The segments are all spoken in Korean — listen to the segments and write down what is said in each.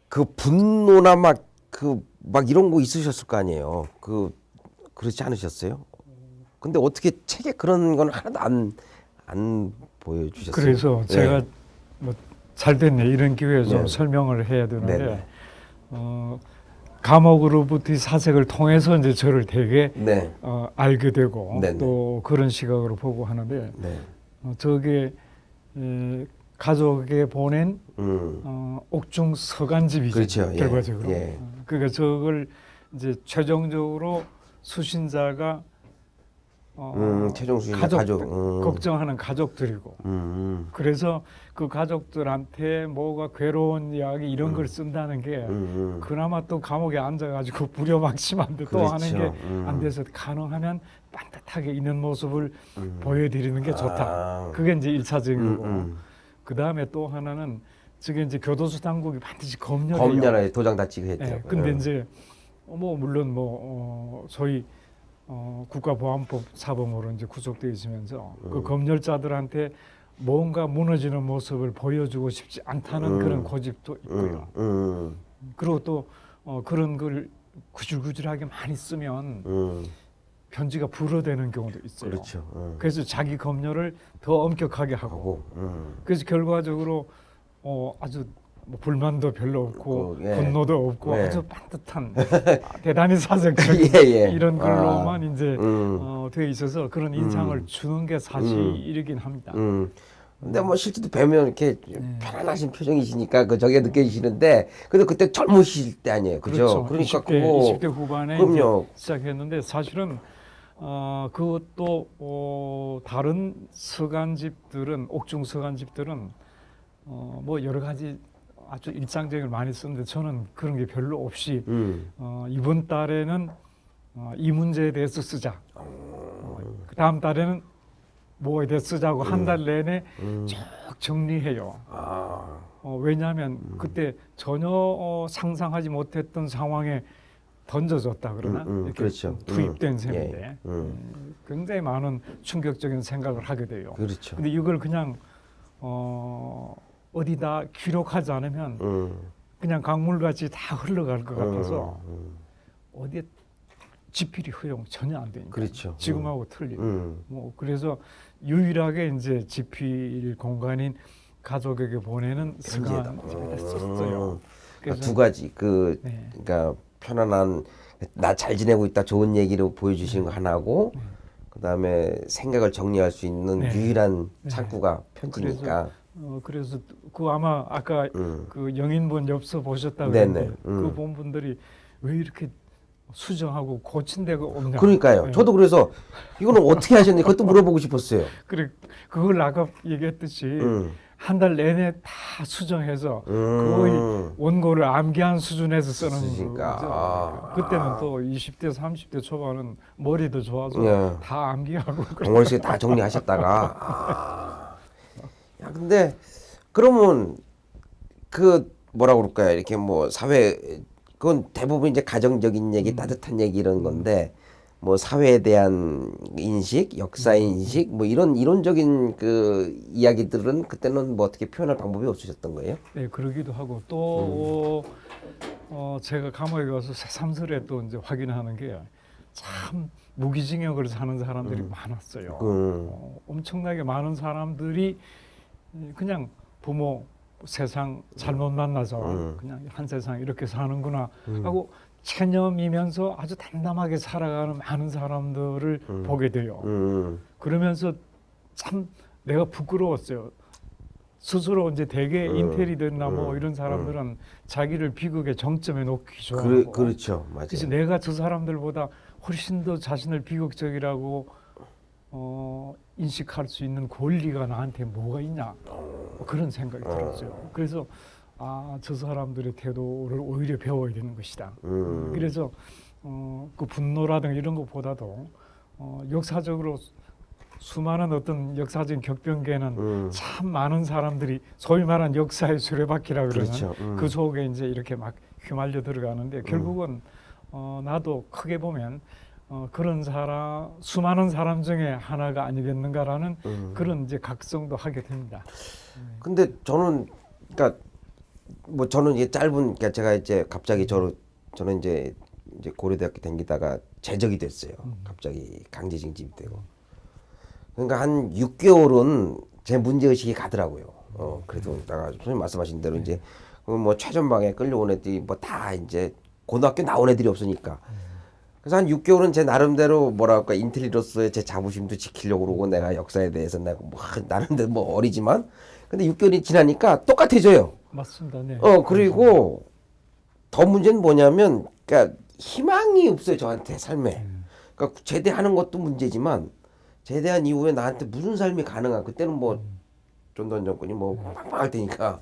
그 분노나 막 이런 거 있으셨을 거 아니에요. 그렇지 않으셨어요? 근데 어떻게 책에 그런 건 하나도 안 보여주셨어요? 그래서 네. 제가 뭐 잘 됐네 이런 기회에서 네. 설명을 해야 되는데 네. 감옥으로부터의 사색을 통해서 이제 저를 되게 네. 알게 되고 네. 또 그런 시각으로 보고 하는데 네. 저게 가족에 보낸 옥중 서간집이죠. 그렇죠. 예. 결과적으로. 예. 그러니까 저걸 이제 최종적으로 수신자가 최종 수신자 가족 가족. 걱정하는 가족들이고 그래서 그 가족들한테 뭐가 괴로운 이야기 이런 걸 쓴다는 게 그나마 또 감옥에 앉아가지고 불효막심한데 또 그렇죠. 하는 게 안 돼서 가능하면 반듯하게 있는 모습을 보여드리는 게 좋다. 그게 이제 1차적인 거고 그 다음에 또 하나는 저게 이제 교도소 당국이 반드시 검열해요. 검열에 도장 다 찍게 했죠. 네, 근데 이제 뭐 물론 소위 국가보안법 사범으로 이제 구속되어 있으면서 그 검열자들한테 뭔가 무너지는 모습을 보여주고 싶지 않다는 그런 고집도 있고요. 그리고 또 그런 걸 구질구질하게 많이 쓰면 편지가 불어대는 경우도 있어요. 그렇죠. 그래서 자기 검열을 더 엄격하게 하고 그래서 결과적으로 아주 뭐 불만도 별로 없고 예. 분노도 없고 예. 아주 반듯한 대단히 사색적인 예. 이런 걸로만 이제 되어 있어서 그런 인상을 주는 게 사실이긴 합니다. 근데 뭐 실제로 뵈면 이렇게 편안하신 표정이시니까 저게 느껴지시는데 근데 그때 젊으실 때 아니에요, 그죠? 그렇죠. 그러니까 20대 후반에 그럼요. 이제 시작했는데 사실은 그것도 다른 서간집들은 옥중 서간집들은 뭐 여러 가지 아주 일상적인 걸 많이 쓰는데 저는 그런 게 별로 없이 이번 달에는 이 문제에 대해서 쓰자. 그 다음 달에는 뭐에 대해서 쓰자고 한 달 내내 쭉 정리해요. 왜냐하면 그때 전혀 상상하지 못했던 상황에 던져졌다 그러나 이렇게 그렇죠. 투입된 셈인데 예. 굉장히 많은 충격적인 생각을 하게 돼요. 그렇죠. 근데 이걸 그냥 어디다 기록하지 않으면 그냥 강물같이 다 흘러갈 것 같아서 어디에 집필이 허용 전혀 안 되니까. 그렇죠. 지금하고 틀리고. 뭐 그래서 유일하게 이제 집필 공간인 가족에게 보내는 서간집에다 썼어요. 그러니까 두 가지 네. 그러니까 편안한 나 잘 지내고 있다 좋은 얘기로 보여주신 거 하나고 그다음에 생각을 정리할 수 있는 유일한 창구가 편지니까. 그래서 그 아마 아까 그 영인본 엽서 보셨다고 네네. 했는데 그 본 분들이 왜 이렇게 수정하고 고친 데가 없냐. 그러니까요. 저도 그래서 이거는 어떻게 하셨는지 그것도 물어보고 싶었어요. 그래 그걸 아까 얘기했듯이 한 달 내내 다 수정해서 거의 원고를 암기한 수준에서 쓰는 쓰시니까. 거죠. 그때는 또 20대 30대 초반은 머리도 좋아서 다 암기하고 동원식에 다 정리하셨다가 야 근데 그러면 그 뭐라고 그럴까요? 이렇게 뭐 사회 그건 대부분 이제 가정적인 얘기, 따뜻한 얘기 이런 건데 뭐 사회에 대한 인식, 역사 인식 뭐 이런 이론적인 그 이야기들은 그때는 뭐 어떻게 표현할 방법이 없으셨던 거예요? 네, 그러기도 하고 또 제가 감옥에 가서 새삼스레 또 이제 확인하는 게 참 무기징역을 사는 사람들이 많았어요. 엄청나게 많은 사람들이 그냥 부모 세상 잘못 만나서 그냥 한 세상 이렇게 사는구나 하고 체념이면서 아주 담담하게 살아가는 많은 사람들을 보게 돼요. 그러면서 참 내가 부끄러웠어요. 스스로 이제 대개 인텔리드나 뭐 이런 사람들은 자기를 비극의 정점에 놓기 좋아하고 그렇죠. 맞아요. 그래서 내가 저 사람들보다 훨씬 더 자신을 비극적이라고 인식할 수 있는 권리가 나한테 뭐가 있냐 그런 생각이 들었죠. 그래서 저 사람들의 태도를 오히려 배워야 되는 것이다. 그래서 그 분노라든가 이런 것보다도 역사적으로 수많은 어떤 역사적인 격변기에는 참 많은 사람들이 소위 말하는 역사의 수레바퀴라 그러는 그렇죠. 그 속에 이제 이렇게 막 휘말려 들어가는데 결국은 나도 크게 보면 그런 사람 수많은 사람 중에 하나가 아니겠는가라는 그런 이제 각성도 하게 됩니다. 근데 저는 그러니까 뭐 저는 이게 짧은 그러니까 제가 이제 갑자기 저는 이제 고려대학교 다니다가 제적이 됐어요. 갑자기 강제 징집이 되고. 그러니까 한 6개월은 제 문제 의식이 가더라고요. 그래도 내가 선생님 말씀하신 대로 이제 뭐 최전방에 끌려온 애들이 뭐 다 이제 고등학교 나온 애들이 없으니까. 그래서 한 6개월은 제 나름대로 뭐랄까 인텔리로서의 제 자부심도 지키려고 그러고 내가 역사에 대해서 내가 뭐 나름대로 뭐 어리지만 근데 6개월이 지나니까 똑같아져요. 맞습니다. 네. 그리고 더 문제는 뭐냐면 그러니까 희망이 없어요 저한테 삶에. 그러니까 제대하는 것도 문제지만 제대한 이후에 나한테 무슨 삶이 가능한 그때는 뭐 전두환 정권이 뭐 빵빵할 테니까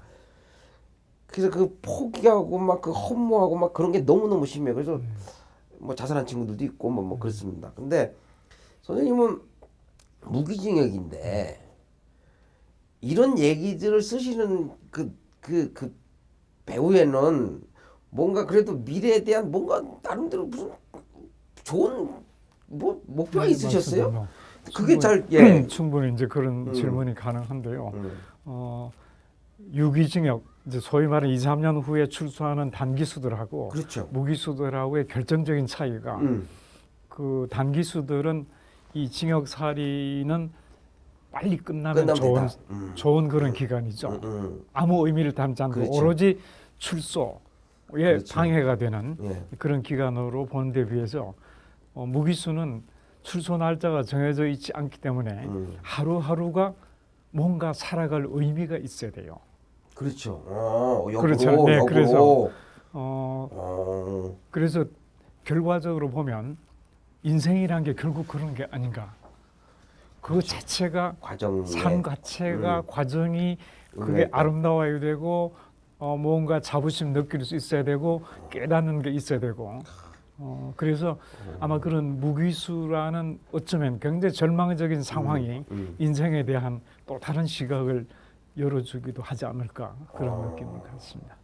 그래서 그 포기하고 막 그 허무하고 막 그런 게 너무너무 심해요. 그래서 뭐 자살한 친구들도 있고 뭐 그렇습니다. 근데 선생님은 무기징역인데 이런 얘기들을 쓰시는 그 배우에는 뭔가 그래도 미래에 대한 뭔가 나름대로 무슨 좋은 뭐 목표가 있으셨어요? 뭐, 그게 충분히 이제 그런 질문이 가능한데요. 유기징역 이제 소위 말하는 2, 3년 후에 출소하는 단기수들하고 그렇죠. 무기수들하고의 결정적인 차이가 그 단기수들은 이 징역살이는 빨리 끝나면 좋은 그런 기간이죠. 아무 의미를 담지 않고 그렇죠. 오로지 출소에 그렇죠. 방해가 되는 예. 그런 기간으로 보는 데 비해서 무기수는 출소 날짜가 정해져 있지 않기 때문에 하루하루가 뭔가 살아갈 의미가 있어야 돼요. 그렇죠. 역으로, 그렇죠. 네, 역으로. 그래서 결과적으로 보면 인생이란 게 결국 그런 게 아닌가. 그 자체가 과정 삶 자체가 과정이 그게 아름다워야 되고 뭔가 자부심 느낄 수 있어야 되고 깨닫는 게 있어야 되고 그래서 아마 그런 무기수라는 어쩌면 굉장히 절망적인 상황이 인생에 대한 또 다른 시각을 열어주기도 하지 않을까 그런 느낌을 갖습니다.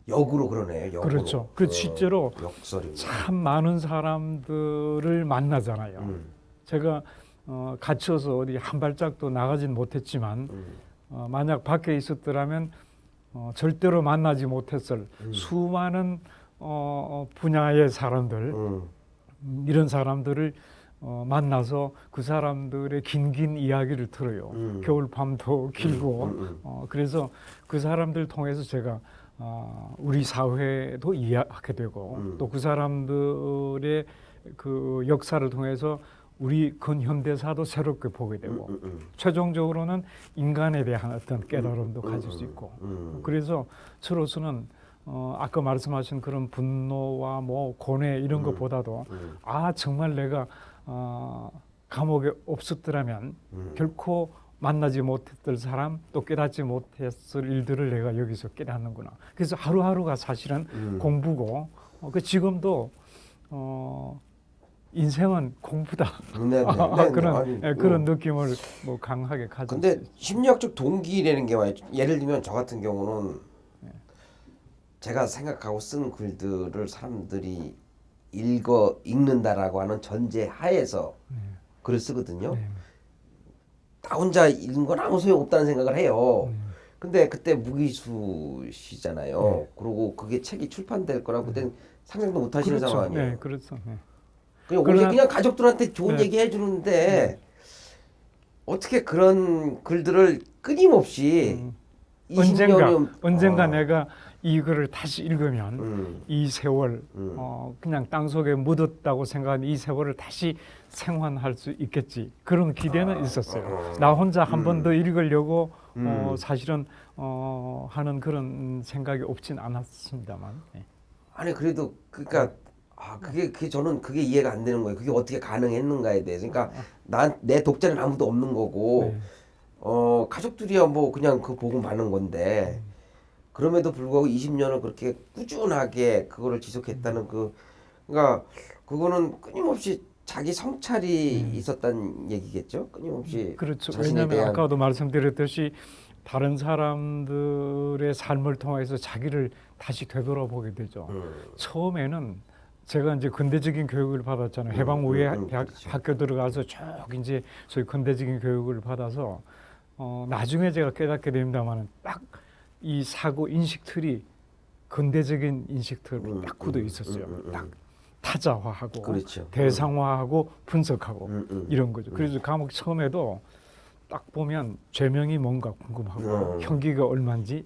역으로 그러네. 역으로. 그렇죠. 그 실제로 역설이. 참 많은 사람들을 만나잖아요. 제가 갇혀서 어디 한 발짝도 나가진 못했지만 만약 밖에 있었더라면 절대로 만나지 못했을 수많은 분야의 사람들 이런 사람들을 만나서 그 사람들의 긴긴 이야기를 들어요. 겨울 밤도 길고 그래서 그 사람들 통해서 제가 우리 사회도 이해하게 되고 또 그 사람들의 그 역사를 통해서 우리 근현대사도 새롭게 보게 되고 최종적으로는 인간에 대한 어떤 깨달음도 가질 수 있고 그래서 저로서는 아까 말씀하신 그런 분노와 뭐 고뇌 이런 것보다도 정말 내가 감옥에 없었더라면 결코 만나지 못했을 사람 또 깨닫지 못했을 일들을 내가 여기서 깨닫는구나. 그래서 하루하루가 사실은 공부고 지금도 인생은 공부다. 그런 느낌을 뭐 강하게 가지고 있어요. 근데 심리학적 동기라는 게 예를 들면 저 같은 경우는 제가 생각하고 쓴 글들을 사람들이 읽는다라고 하는 전제 하에서 글을 쓰거든요. 나 혼자 읽는 건 아무 소용 없다는 생각을 해요. 근데 그때 무기수시잖아요. 그리고 그게 책이 출판될 거라고 그때는 상상도 못 하시는 상황이에요. 네, 그렇죠. 그냥 가족들한테 좋은 얘기 해주는데 어떻게 그런 글들을 끊임없이 언젠가 내가 이 글을 다시 읽으면 이 세월 그냥 땅속에 묻었다고 생각하는 이 세월을 다시 생환할 수 있겠지 그런 기대는 있었어요. 나 혼자 한 번 더 읽으려고 사실은 하는 그런 생각이 없진 않았습니다만. 예. 아니 그래도 그러니까 그게 저는 그게 이해가 안 되는 거예요. 그게 어떻게 가능했는가에 대해서. 그러니까 내 독자는 아무도 없는 거고 네. 가족들이야 뭐 그냥 그 보고 마는 건데 그럼에도 불구하고 20년을 그렇게 꾸준하게 그거를 지속했다는 그러니까 그거는 끊임없이 자기 성찰이 있었다는 얘기겠죠. 끊임없이 그렇죠. 자신에 왜냐하면 대한 아까도 말씀드렸듯이 다른 사람들의 삶을 통해서 자기를 다시 되돌아보게 되죠. 처음에는 제가 이제 근대적인 교육을 받았잖아요. 해방 후에 대학 그렇죠. 학교 들어가서 쭉 이제 소위 근대적인 교육을 받아서 나중에 제가 깨닫게 됩니다만 딱 이 사고 인식 틀이 근대적인 인식 틀이 딱 굳어 있었어요. 딱 타자화하고 그렇죠. 대상화하고 분석하고 이런 거죠. 그래서 감옥 처음에도 딱 보면 죄명이 뭔가 궁금하고 형기가 얼마인지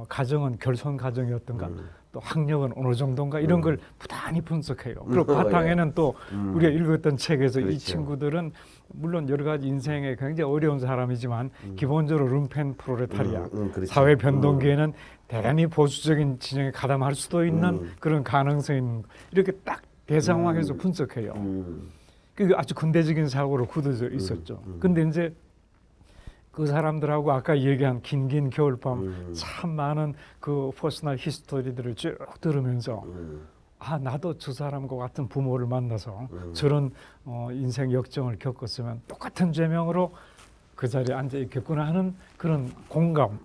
가정은 결손 가정이었던가 또 학력은 어느 정도인가 이런 걸 부단히 분석해요. 그리고 바탕에는 또 우리가 읽었던 책에서 이 그렇죠. 친구들은 물론 여러 가지 인생에 굉장히 어려운 사람이지만 기본적으로 lumpen 프롤레타리아 그렇죠. 사회 변동기에는 대단히 보수적인 진영에 가담할 수도 있는 그런 가능성이 있는 이렇게 딱 대상화해서 분석해요. 그게 아주 근대적인 사고로 굳어져 있었죠. 근데 이제 그 사람들하고 아까 얘기한 긴긴 겨울밤 참 많은 그 퍼스널 히스토리들을 쭉 들으면서 나도 저 사람과 같은 부모를 만나서 저런 인생 역정을 겪었으면 똑같은 죄명으로 그 자리에 앉아 있겠구나 하는 그런 공감을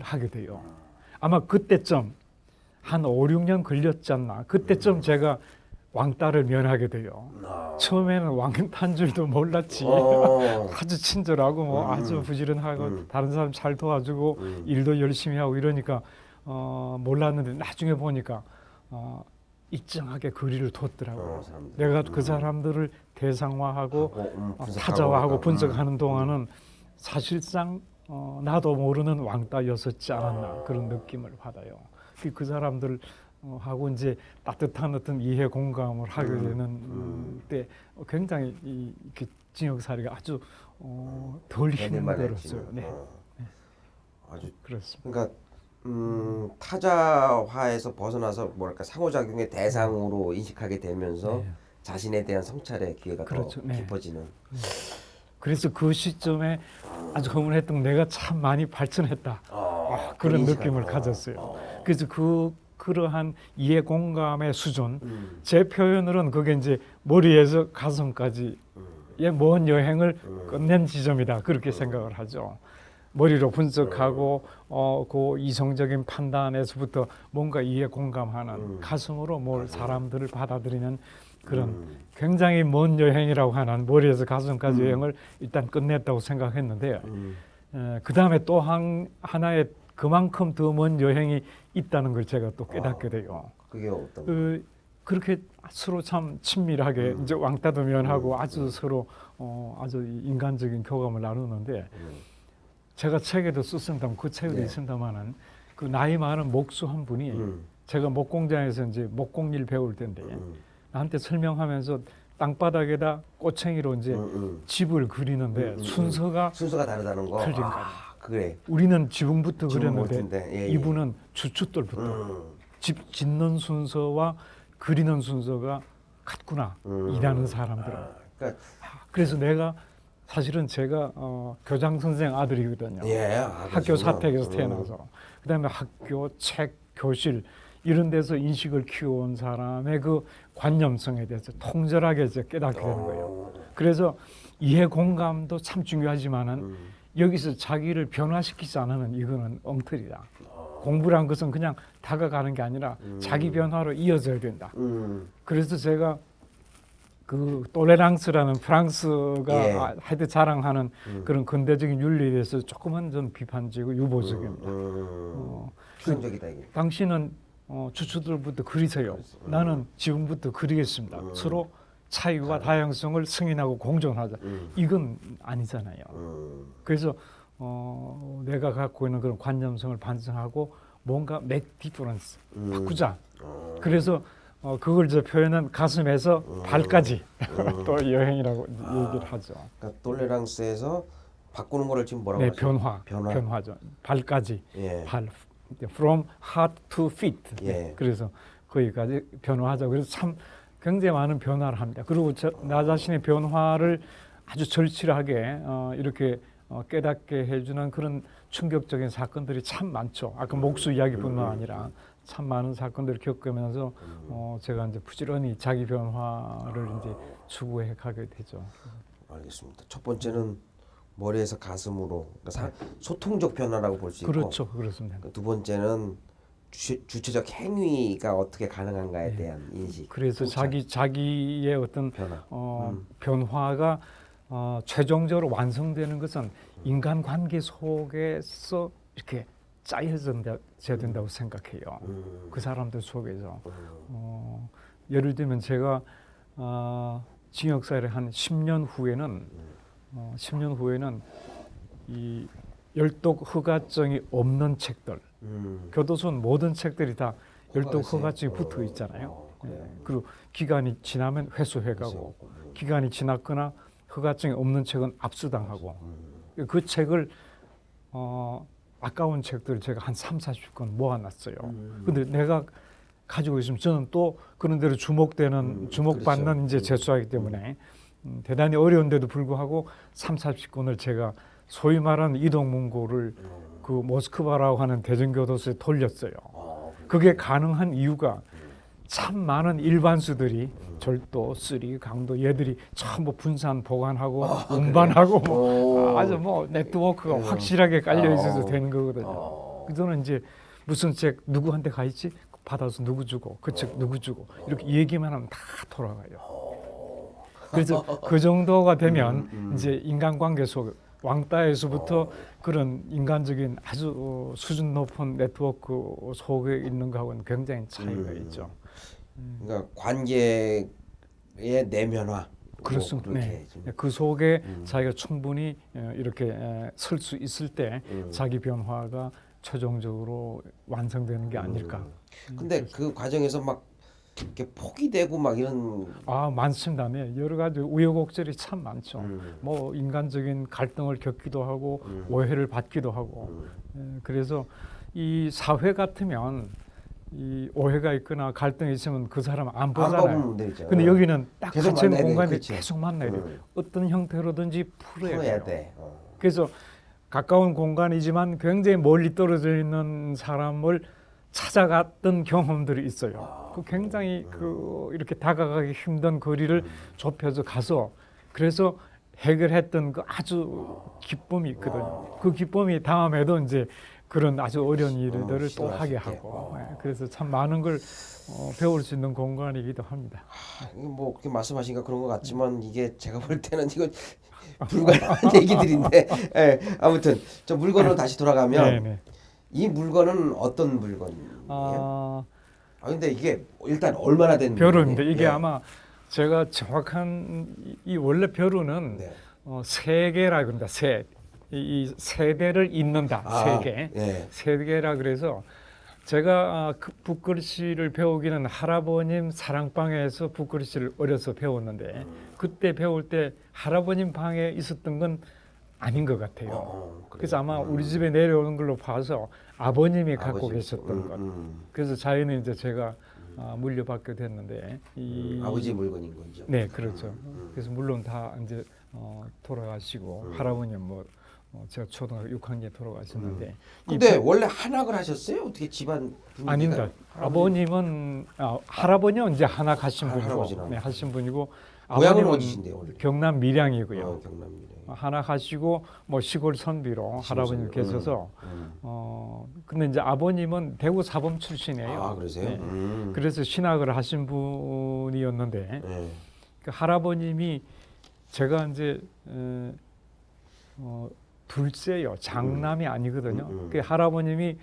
하게 돼요. 아마 그때쯤 한 5, 6년 걸렸지 않나. 그때쯤 제가 왕따를 면하게 돼요. 처음에는 왕따인 줄도 몰랐지. 아주 친절하고 뭐 아주 부지런하고 다른 사람 잘 도와주고 일도 열심히 하고 이러니까 몰랐는데 나중에 보니까 일정하게 거리를 뒀더라고요. 내가 그 사람들을 대상화하고 타자화하고 분석하는 동안은 사실상 나도 모르는 왕따였었지 않았나 그런 느낌을 받아요. 그 사람들 하고 이제 따뜻한 어떤 이해 공감을 하게 되는 때 굉장히 이 징역살이가 아주 덜 힘들었어요. 네. 아주 그렇습니다. 그러니까 타자화에서 벗어나서 뭐랄까 상호작용의 대상으로 인식하게 되면서 네. 자신에 대한 성찰의 기회가 그렇죠. 더 네. 깊어지는. 그래서 그 시점에 아주 허문했던 내가 참 많이 발전했다. 그런 인식하고. 느낌을 가졌어요. 그래서 그러한 이해 공감의 수준, 제 표현으로는 그게 이제 머리에서 가슴까지의 먼 여행을 끝낸 지점이다. 그렇게 생각을 하죠. 머리로 분석하고 그 이성적인 판단에서부터 뭔가 이해 공감하는 가슴으로 뭘 사람들을 받아들이는 그런 굉장히 먼 여행이라고 하는 머리에서 가슴까지 여행을 일단 끝냈다고 생각했는데 그 다음에 또 하나의 그만큼 더 먼 여행이 있다는 걸 제가 또 깨닫게 돼요. 그게 어떤? 그렇게 서로 참 친밀하게 이제 왕따도 면하고 아주 서로 아주 인간적인 교감을 나누는데 제가 책에도 썼습니다만 그 책에도 있습니다만은 그 나이 많은 목수 한 분이 제가 목공장에서 이제 목공일 배울 때인데 나한테 설명하면서 땅바닥에다 꼬챙이로 이제 집을 그리는데 순서가 다르다는 거. 틀린 거예요. 그래. 우리는 지붕부터 그렸는데 지붕부터인데, 예. 이분은 주춧돌부터 집 짓는 순서와 그리는 순서가 같구나. 일하는 사람들은. 그러니까 그래서 내가 사실은 제가 교장 선생 아들이거든요. 예, 학교 사택에서 태어나서 그다음에 학교, 책, 교실 이런 데서 인식을 키워온 사람의 그 관념성에 대해서 통절하게 이제 깨닫게 되는 거예요. 그래서 이해 공감도 참 중요하지만은 여기서 자기를 변화시키지 않으면 이거는 엉터리다. 공부란 것은 그냥 다가가는 게 아니라 자기 변화로 이어져야 된다. 그래서 제가 그 토레랑스라는 프랑스가 하여튼 자랑하는 그런 근대적인 윤리에 대해서 조금은 좀 비판적이고 유보적입니다. 추상적이다 이게. 당신은 주춧돌부터 그리세요. 나는 지붕부터 그리겠습니다. 서로 차이와 다양성을 승인하고 공존하자. 이건 아니잖아요. 그래서 내가 갖고 있는 그런 관념성을 반성하고 뭔가 make difference 바꾸자. 그래서 그걸 저 표현은 가슴에서 발까지 또 여행이라고 얘기를 하죠. 그러니까 톨레랑스에서 바꾸는 거를 지금 뭐라고 네, 하죠? 변화죠. 발까지. 예. 발 from heart to feet. 예. 그래서 거기까지 변화하자. 그래서 참 굉장히 많은 변화를 합니다. 그리고 나 자신의 변화를 아주 절실하게 이렇게 깨닫게 해주는 그런 충격적인 사건들이 참 많죠. 아까 목수 이야기뿐만 아니라 참 많은 사건들을 겪으면서 제가 이제 부지런히 자기 변화를 이제 추구해 가게 되죠. 알겠습니다. 첫 번째는 머리에서 가슴으로 그러니까 소통적 변화라고 볼 수 있고, 그렇죠, 그렇습니다. 두 번째는 주체적 행위가 어떻게 가능한가에 대한 인식. 그래서 자기의 어떤 변화. 변화가 최종적으로 완성되는 것은 인간관계 속에서 이렇게 짜여져야 된다고 생각해요. 그 사람들 속에서. 예를 들면 제가 징역사를 한 10년 후에는 이 열독 허가증이 없는 책들, 교도소는 모든 책들이 다 열독 허가증이 붙어 있잖아요. 그리고 기간이 지나면 회수해가고, 기간이 지났거나 허가증이 없는 책은 압수당하고, 그 책을 아까운 책들을 제가 한 30-40권 모아놨어요. 근데 내가 가지고 있으면 저는 또 그런 대로 주목받는 그렇죠. 이제 재수하기 때문에 대단히 어려운데도 불구하고 30-40권을 제가 소위 말하는 이동문고를 그 모스크바라고 하는 대전교도소에 돌렸어요. 그게 가능한 이유가 참 많은 일반수들이 절도, 쓰리, 강도 얘들이 전부 분산, 보관하고 운반하고 아주 뭐 네트워크가 확실하게 깔려 있어서 되는 거거든요. 저는 이제 무슨 책 누구한테 가 있지? 받아서 누구 주고 그 책 누구 주고 이렇게 얘기만 하면 다 돌아가요. 그래서 그 정도가 되면 이제 인간관계 속 왕따에서부터 그런 인간적인 아주 수준 높은 네트워크 속에 있는 거하고는 굉장히 차이가 있죠. 그러니까 관계의 내면화. 그렇습니다. 뭐 네. 그 속에 자기가 충분히 이렇게 설 수 있을 때 자기 변화가 최종적으로 완성되는 게 아닐까. 근데 그 과정에서 막 이렇게 포기되고 막 이런 많습니다. 네. 여러 가지 우여곡절이 참 많죠. 뭐 인간적인 갈등을 겪기도 하고 오해를 받기도 하고. 그래서 이 사회 같으면 이 오해가 있거나 갈등이 있으면 그 사람 안 보잖아요. 근데 여기는 딱 갇힌 공간에 계속 만나야 돼요. 어떤 형태로든지 풀어야 돼요. 그래서 가까운 공간이지만 굉장히 멀리 떨어져 있는 사람을 찾아갔던 경험들이 있어요. 그 굉장히 이렇게 다가가기 힘든 거리를 좁혀서 가서 그래서 해결했던 그 아주 기쁨이 있거든요. 그 기쁨이 다음에도 이제 그런 아주 어려운 일들을 또 하게 하고 그래서 참 많은 걸 배울 수 있는 공간이기도 합니다. 뭐 그렇게 말씀하시니까 그런 것 같지만 이게 제가 볼 때는 이거 불가능한 얘기들인데 아무튼 저 물건으로 다시 돌아가면 네네. 이 물건은 어떤 물건이에요? 근데 이게 일단 얼마나 된 벼루입니다. 물건이에요? 이게 아마 제가 정확한 이 원래 벼루는 세계라 그런다. 이 세대를 잇는다. 세계. 세계라 그래서 제가 붓글씨를 배우기는 할아버님 사랑방에서 붓글씨를 어려서 배웠는데 그때 배울 때 할아버님 방에 있었던 건 아닌 것 같아요. 그래서 아마 우리 집에 내려오는 걸로 봐서 아버님이 갖고 계셨던 것. 그래서 자연히 이제 제가 물려받게 됐는데 아버지 물건인 거죠. 네, 그렇죠. 그래서 물론 다 이제 돌아가시고 할아버님 뭐 제가 초등학교 6학년에 돌아가셨는데. 근데 원래 한학을 하셨어요? 어떻게 집안 분위기가? 아닙니다. 아버님은 할아버님은 이제 한학 하신 분이고, 네, 하신 분이고. 고향은 어디신데요? 경남 밀양이고요. 경남 밀양. 한학 하시고 뭐 시골 선비로 할아버님 계셔서. 근데 이제 아버님은 대구 사범 출신이에요. 그러세요? 네. 그래서 신학을 하신 분이었는데 그 할아버님이 제가 이제 둘째요. 장남이 아니거든요. 그 할아버님이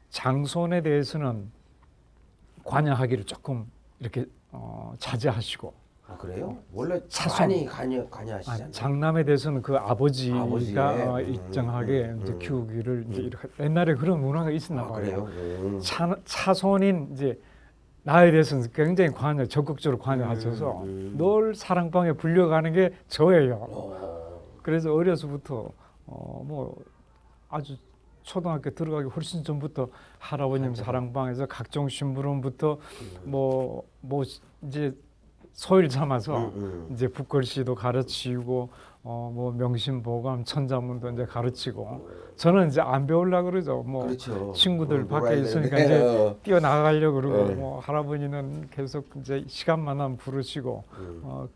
장손에 대해서는 관여하기를 조금 이렇게 자제하시고. 그래요? 원래 차손. 많이 관여하시잖아요. 장남에 대해서는 그 아버지가 일정하게 이제 키우기를 이제 이렇게 옛날에 그런 문화가 있었나 봐요. 그래요? 차손인 이제 나에 대해서는 굉장히 적극적으로 관여하셔서 늘 사랑방에 불려가는 게 저예요. 그래서 어려서부터 뭐 아주 초등학교 들어가기 훨씬 전부터 할아버님 사랑방에서 각종 심부름부터 뭐 이제 소일 삼아서 이제 북글씨도 가르치고 뭐 명심보감 천자문도 이제 가르치고 저는 이제 안 배우려고 그러죠. 뭐 그렇죠. 친구들 밖에 놀아야 있으니까 되는데. 이제 뛰어나가려고 그러고 네. 뭐 할아버지는 계속 이제 시간만 하면 부르시고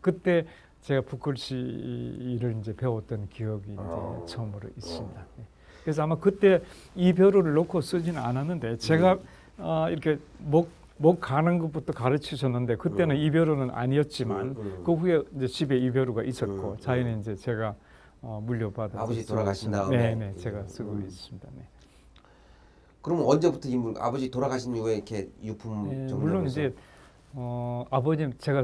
그때 제가 북글씨를 이제 배웠던 기억이 이제 처음으로 있습니다. 네. 그래서 아마 그때 이별호를 놓고 쓰지는 않았는데 제가 이렇게 목 가는 것부터 가르치셨는데 그때는 이별호는 아니었지만 그 후에 이제 집에 이별호가 있었고 자기는 이제 제가 물려받아서 아버지 돌아가신 다음에? 네네 제가 쓰고 있습니다. 네. 그럼 언제부터 아버지 돌아가신 이후에 이렇게 유품 네, 정리하면서? 물론 이제 아버님 제가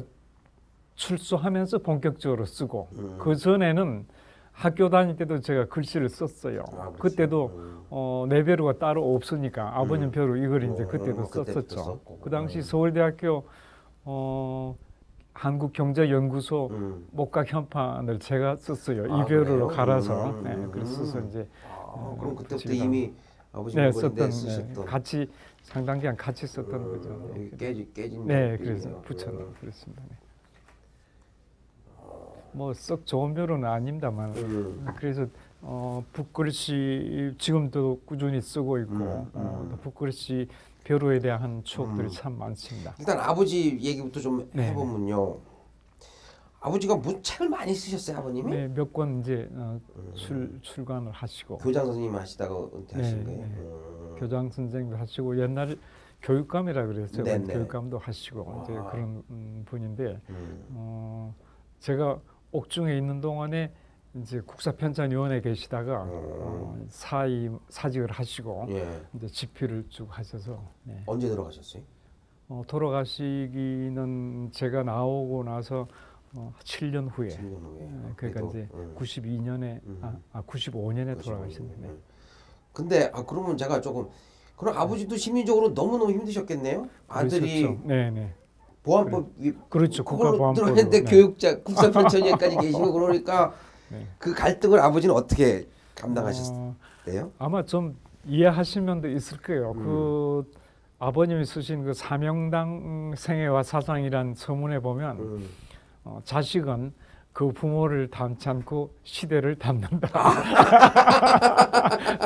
출소하면서 본격적으로 쓰고 그 전에는 학교 다닐 때도 제가 글씨를 썼어요. 아, 그때도 내배로가 따로 없으니까 아버님 벼로 이걸 이제 그때도 그때부터 썼었죠. 썼고. 그 당시 서울대학교 한국경제연구소 목각 현판을 제가 썼어요. 아, 이별로 그래요? 갈아서 그래서 써서 이제 그럼 그때부터 붙이기도 이미 아버지 네, 물건인데 썼던 쓰셨던. 같이 상당 기간 같이 썼던 거죠. 여기 깨진 네, 벽이네요. 그래서 붙여놓은 그렇습니다. 네. 뭐 썩 좋은 벼로는 아닙니다만 그래서 북글씨 지금도 꾸준히 쓰고 있고 또 북글씨 벼로에 대한 추억들이 참 많습니다. 일단 아버지 얘기부터 좀 네. 해보면요. 아버지가 무슨 책을 많이 쓰셨어요, 아버님이? 네, 몇 권 이제 출간을 하시고 교장 선생님 하시다가 은퇴하신 네, 거예요. 네. 교장 선생도 하시고 옛날에 교육감이라 그랬어요. 네, 네. 교육감도 하시고 이제 아. 그런 분인데 제가 옥중에 있는 동안에 이제 국사편찬위원회 계시다가 사직을 하시고 예. 이제 집필을 쭉 하셔서 네. 언제 돌아가셨어요? 돌아가시기는 제가 나오고 나서 7년 후에 7년 후에. 그러니까 그래도, 이제 92년에 95년에 95 돌아가셨네요. 네. 근데 그러면 제가 조금 그럼 아버지도 심리적으로 너무너무 힘드셨겠네요? 아들이 그랬었죠. 네네. 보안법 그렇죠. 그걸로 국가보안법으로. 들어갔는데 네. 교육자 국사편찬위까지 계시고 그러니까 네. 그 갈등을 아버지는 어떻게 감당하셨대요? 아마 좀 이해하신 면도 있을 거예요. 그 아버님이 쓰신 그 사명당 생애와 사상이란 서문에 보면 자식은 그 부모를 닮지 않고 시대를 닮는다.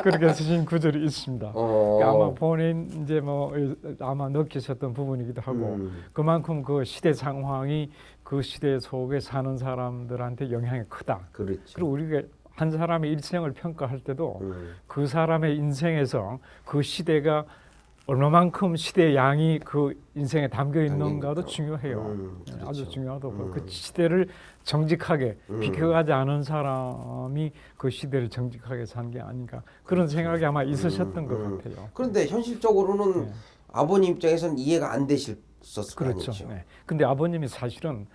그렇게 쓰신 구절이 있습니다. 그러니까 아마 본인 이제 뭐 아마 느끼셨던 부분이기도 하고 그만큼 그 시대 상황이 그 시대 속에 사는 사람들한테 영향이 크다. 그렇죠. 그리고 우리가 한 사람의 일생을 평가할 때도 그 사람의 인생에서 그 시대가 얼마만큼 시대의 양이 그 인생에 담겨 있는가도 중요해요. 그렇죠. 아주 중요하다고. 그 시대를 정직하게 비켜가지 않은 사람이 그 시대를 정직하게 산 게 아닌가 그런 생각이 아마 있으셨던 것 같아요. 그런데 현실적으로는 네. 아버님 입장에서는 이해가 안 되셨을 거 그렇죠. 아니죠? 네. 근데 아버님이 사실은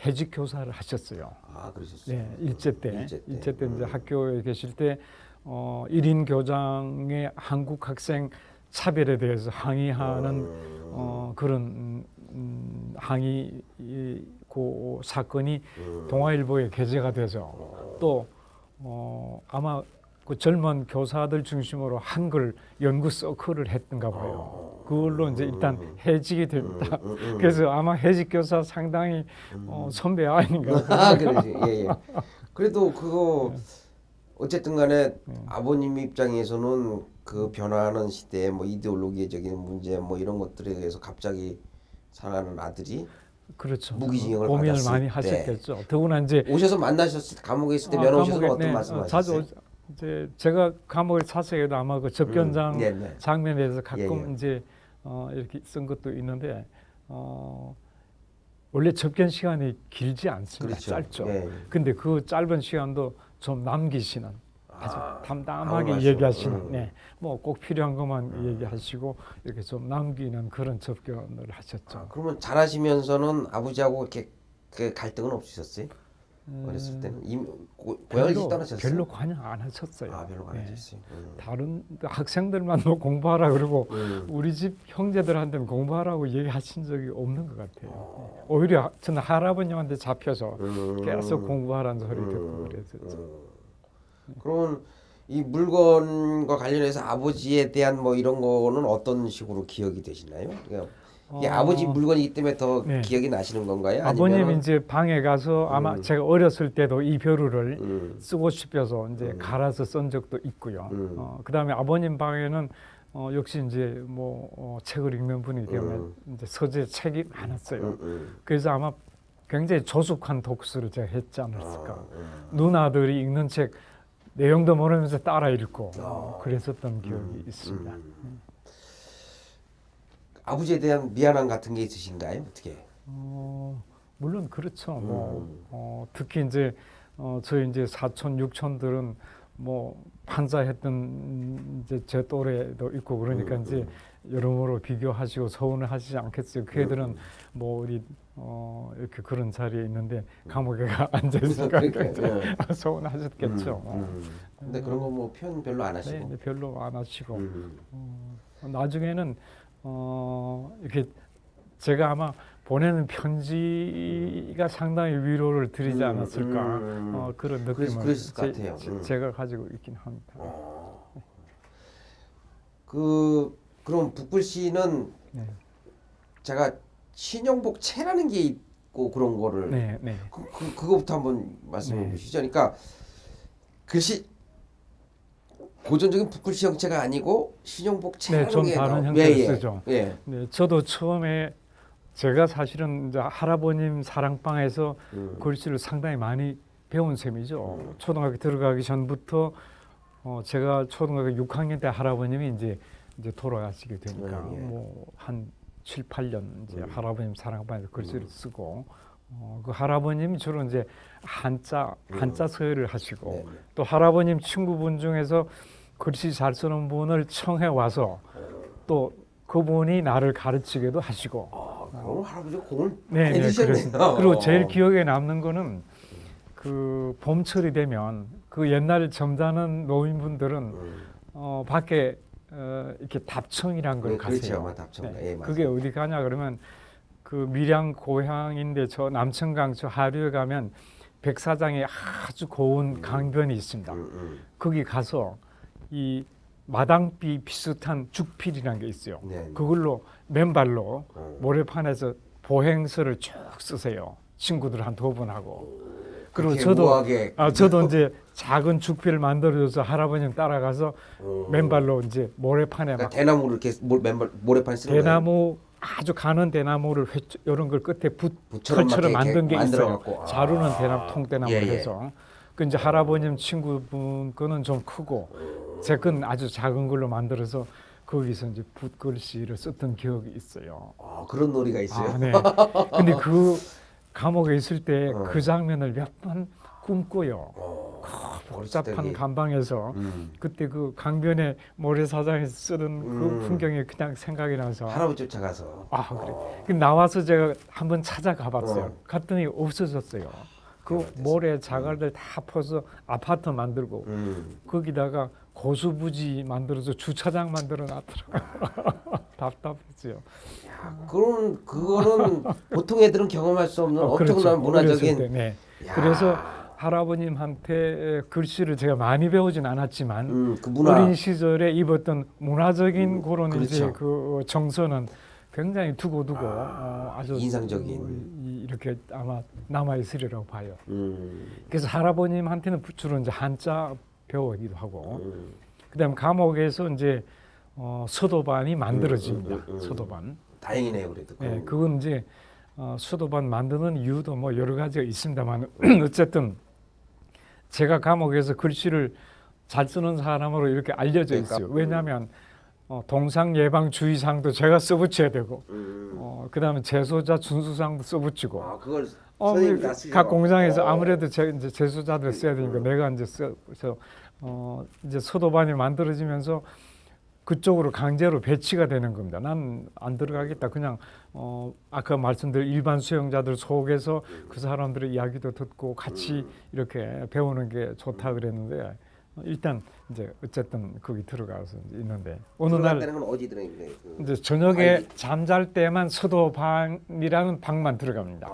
해직 교사를 하셨어요. 아, 그러셨어요. 네, 일제 때 일제 때. 이제 학교에 계실 때 1인 교장의 한국 학생 차별에 대해서 항의하는 그런 항의 그 사건이 동아일보에 게재가 돼서 또 아마 그 젊은 교사들 중심으로 한글 연구 서클을 했던가 봐요. 그걸로 이제 일단 해직이 됩니다. 그래서 아마 해직 교사 상당히 선배 아닌가. 아, 그러지. 예, 예. 그래도 그거 어쨌든 간에 아버님 입장에서는 그 변화하는 시대에 뭐 이데올로기적인 문제 뭐 이런 것들에 대해서 갑자기 사랑하는 아들이 그렇죠. 무기징역을 고민을 받았을 많이 때 하셨겠죠. 더구나 이제 오셔서 만나셨을 때 감옥에 있을 때 면회 오셔서 감옥에, 어떤 네, 말씀하셨어요? 자주 이제 제가 감옥에 사서에도 아마 그 접견장 네, 네. 장면에 대해서 가끔 예. 이제 이렇게 쓴 것도 있는데 원래 접견 시간이 길지 않습니다. 그렇죠. 짧죠. 예. 근데 그 짧은 시간도 좀 남기시는 아주 아무 담담하게 말씀. 얘기하시는 네. 뭐 꼭 필요한 것만 얘기하시고 이렇게 좀 남기는 그런 접견을 하셨죠. 그러면 잘하시면서는 아버지하고 이렇게 그 갈등은 없으셨어요? 어렸을 때는 고향을 떠나셨어요? 별로 관여 안 하셨어요. 아, 별로 네. 관여하셨어요. 다른 학생들만 뭐 공부하라 그러고 우리 집 형제들한테는 공부하라고 얘기하신 적이 없는 것 같아요. 오히려 저는 할아버님한테 잡혀서 계속 공부하라는 소리 듣고 그랬었죠. 그러면 이 물건과 관련해서 아버지에 대한 뭐 이런 거는 어떤 식으로 기억이 되시나요? 그러니까 이게 아버지 물건이기 때문에 더 네. 기억이 나시는 건가요? 아버님 아니면은 이제 방에 가서 아마 제가 어렸을 때도 이 벼루를 쓰고 싶어서 이제 갈아서 쓴 적도 있고요. 그다음에 아버님 방에는 역시 이제 책을 읽는 분이기 때문에 이제 서재 책이 많았어요. 그래서 아마 굉장히 조숙한 독서를 제가 했지 않았을까. 누나들이 읽는 책 내용도 모르면서 따라 읽고 그랬었던 기억이 있습니다. 아버지에 대한 미안함 같은 게 있으신가요? 어떻게? 물론 그렇죠. 특히 이제 저희 이제 사촌 육촌들은 판사했던 이제 제 또래도 있고 그러니까 이제 여러모로 비교하시고 서운을 하시지 않겠어요. 그 애들은 우리 이렇게 그런 자리에 있는데 감옥에 앉아 있으니까 굉장히 서운하셨겠죠. 근데 그런 거 뭐 표현 별로 안 하시고. 네, 별로 안 하시고 나중에는 이렇게 제가 아마 보내는 편지가 상당히 위로를 드리지 않았을까 그런 느낌을 그랬을 것 같아요. 제가 가지고 있긴 합니다. 그럼 북글씨는 네. 제가 신영복 채라는 게 있고 그런 거를 네. 그거부터 한번 말씀해 네. 주시죠. 그러니까 글씨 고전적인 북글씨 형체가 아니고 신영복 네, 채라는 좀 게 다른 나오- 형태를 예, 예. 쓰죠. 예. 네, 저도 처음에 제가 사실은 이제 할아버님 사랑방에서 글씨를 상당히 많이 배운 셈이죠. 초등학교 들어가기 전부터 제가 초등학교 6학년 때 할아버님이 이제 돌아가시게 되니까 한 7, 8년 이제 할아버님 사랑방에서 글씨를 쓰고 그 할아버님이 주로 이제 한자 서예를 하시고 또 할아버님 친구분 중에서 글씨 잘 쓰는 분을 청해 와서 또 그분이 나를 가르치기도 하시고. 그럼 할아버지가 공을 네, 많이 드셨네요. 그렇습니다. 그리고 제일 기억에 남는 거는 그 봄철이 되면 그 옛날 점잖은 노인분들은 밖에 이렇게 답청이란 걸 그렇죠. 가세요. 아마 답청. 예, 맞아요. 그게 어디 가냐 그러면 그 밀양 고향인데 저 남천강 저 하류에 가면 백사장에 아주 고운 강변이 있습니다. 거기 가서 이 마당비 비슷한 죽필이라는 게 있어요. 네. 그걸로 맨발로 모래판에서 보행서를 쭉 쓰세요. 친구들 한 2번 하고. 그리고 저도 이제 작은 죽필을 만들어줘서 할아버님 따라가서 맨발로 이제 모래판에 그러니까 막 대나무를 이렇게 모래판 쓰는 대나무 아주 가는 대나무를 이런 걸 끝에 붓처럼 털처럼 막 만든 게 있어요. 만들어갖고. 자루는 대나무 통대나무로 예, 예. 해서. 그 이제 할아버님 친구분 거는 좀 크고 제 건 아주 작은 걸로 만들어서 거기서 이제 붓글씨를 썼던 기억이 있어요. 그런 놀이가 있어요. 네. 근데 그 감옥에 있을 때 그 장면을 몇 번 꿈꿔요. 복잡한 감방에서 그때 그 강변에 모래사장에서 쓰던 그 풍경이 그냥 생각이 나서 할아버지 쫓아가서. 그래. 그 나와서 제가 한번 찾아가 봤어요. 갔더니 없어졌어요. 그 모래 자갈들 다 퍼서 아파트 만들고 거기다가 고수부지 만들어서 주차장 만들어 놨더라고요. 답답했어요. 그거는 보통 애들은 경험할 수 없는 엄청난 그렇죠. 문화적인. 어렸을 때, 네. 그래서 할아버님한테 글씨를 제가 많이 배우진 않았지만 그 문화. 어린 시절에 입었던 문화적인 그런 그렇죠. 이제 그 정서는 굉장히 두고두고 아주 인상적인. 이렇게 아마 남아 있으리라고 봐요. 그래서 할아버님한테는 주로 이제 한자 배우기도 하고, 그다음 감옥에서 이제 서도반이 만들어집니다. 서도반. 다행이네요, 그래도. 네, 그건 이제 서도반 만드는 이유도 뭐 여러 가지가 있습니다만 어쨌든 제가 감옥에서 글씨를 잘 쓰는 사람으로 이렇게 알려져 있어요. 왜냐하면 동상예방주의상도 제가 써붙여야 되고, 그다음에 제소자 준수상도 써붙이고. 그걸 선생님이 다 쓰시고. 각 공장에서 아무래도 이제 제소자들 써야 되니까 내가 이제 써서 이제 서도반이 만들어지면서 그쪽으로 강제로 배치가 되는 겁니다. 난 안 들어가겠다. 그냥 아까 말씀드린 일반 수용자들 속에서 그 사람들의 이야기도 듣고 같이 이렇게 배우는 게 좋다 그랬는데 일단 이제 어쨌든 거기 들어가서 있는데 어느 날 건 어디 들어있나요? 이제 저녁에 잠잘 때만 서도방이라는 방만 들어갑니다.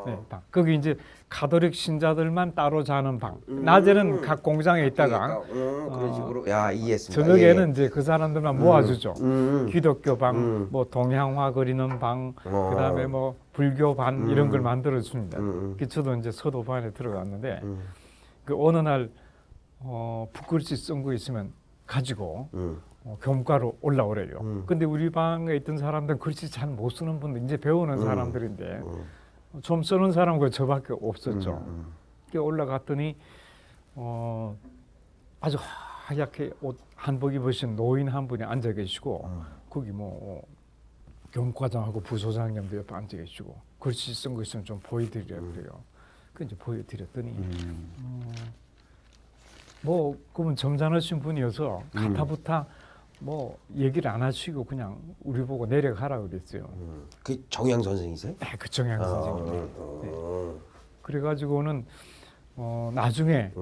네, 방. 거기 이제 가톨릭 신자들만 따로 자는 방. 낮에는 각 공장에 있다가 그런 식으로. 야, 이해했습니다. 저녁에는 이제 그 사람들만 모아주죠. 음. 기독교 방, 뭐 동양화 그리는 방, 그다음에 뭐 불교 반 이런 걸 만들어 줍니다. 저도 이제 서도 반에 들어갔는데 그 어느 날 붓글씨 쓴 거 있으면 가지고 교무과로 올라오래요. 근데 우리 방에 있던 사람들은 글씨 잘 못 쓰는 분들, 이제 배우는 사람들인데 좀 쓰는 사람은 저밖에 없었죠. 그게 올라갔더니 아주 하얗게 옷 한복 입으신 노인 한 분이 앉아 계시고 거기 뭐 교무과장하고 부소장님도 옆에 앉아 계시고 글씨 쓴 거 있으면 좀 보여드리려 그래요. 그 이제 보여드렸더니 뭐 그분 점잖으신 분이어서 가타부타 뭐 얘기를 안 하시고 그냥 우리 보고 내려가라 그랬어요. 그 정양 선생이세요? 네, 그 정양 선생님. 네. 그래가지고는 나중에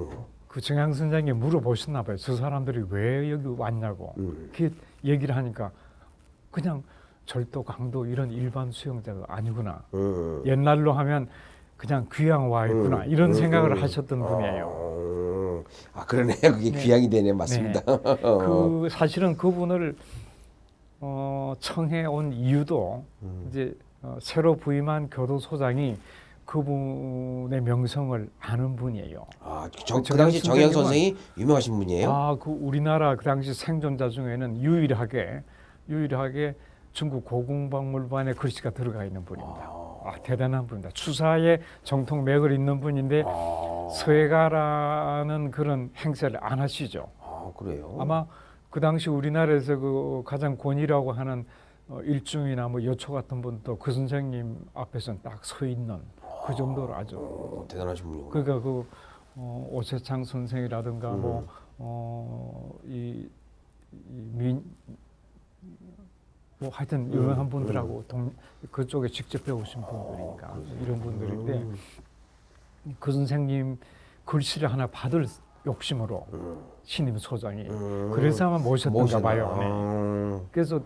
그 정양 선생님이 물어보셨나 봐요. 저 사람들이 왜 여기 왔냐고. 그 얘기를 하니까 그냥 절도, 강도 이런 일반 수용자가 아니구나. 옛날로 하면 그냥 귀양 와 있구나. 이런 생각을 하셨던 분이에요. 아, 그러네요. 그게 네. 귀향이 되네. 맞습니다. 네. 그 사실은 그분을 청해 온 이유도 이제 새로 부임한 교도소장이 그분의 명성을 아는 분이에요. 아, 그 당시 정양 선생이 유명하신 분이에요? 아, 그 우리나라 그 당시 생존자 중에는 유일하게 중국 고궁박물관에 글씨가 들어가 있는 분입니다. 대단한 분입니다. 추사에 정통 맥을 잇는 분인데 서예가라는 그런 행세를 안 하시죠. 아, 그래요? 아마 그 당시 우리나라에서 그 가장 권위라고 하는 일중이나 뭐 여초 같은 분도 그 선생님 앞에서는 딱 서 있는 그 정도로 아주 대단하신 분이요. 그러니까 그 오세창 선생이라든가 뭐 하여튼 유명한 분들하고 그쪽에 직접 배우신 분들이니까 이런 분들인데 그 선생님 글씨를 하나 받을 욕심으로 신임 소장이 그래서 아마 모셨던가 봐요. 네. 그래서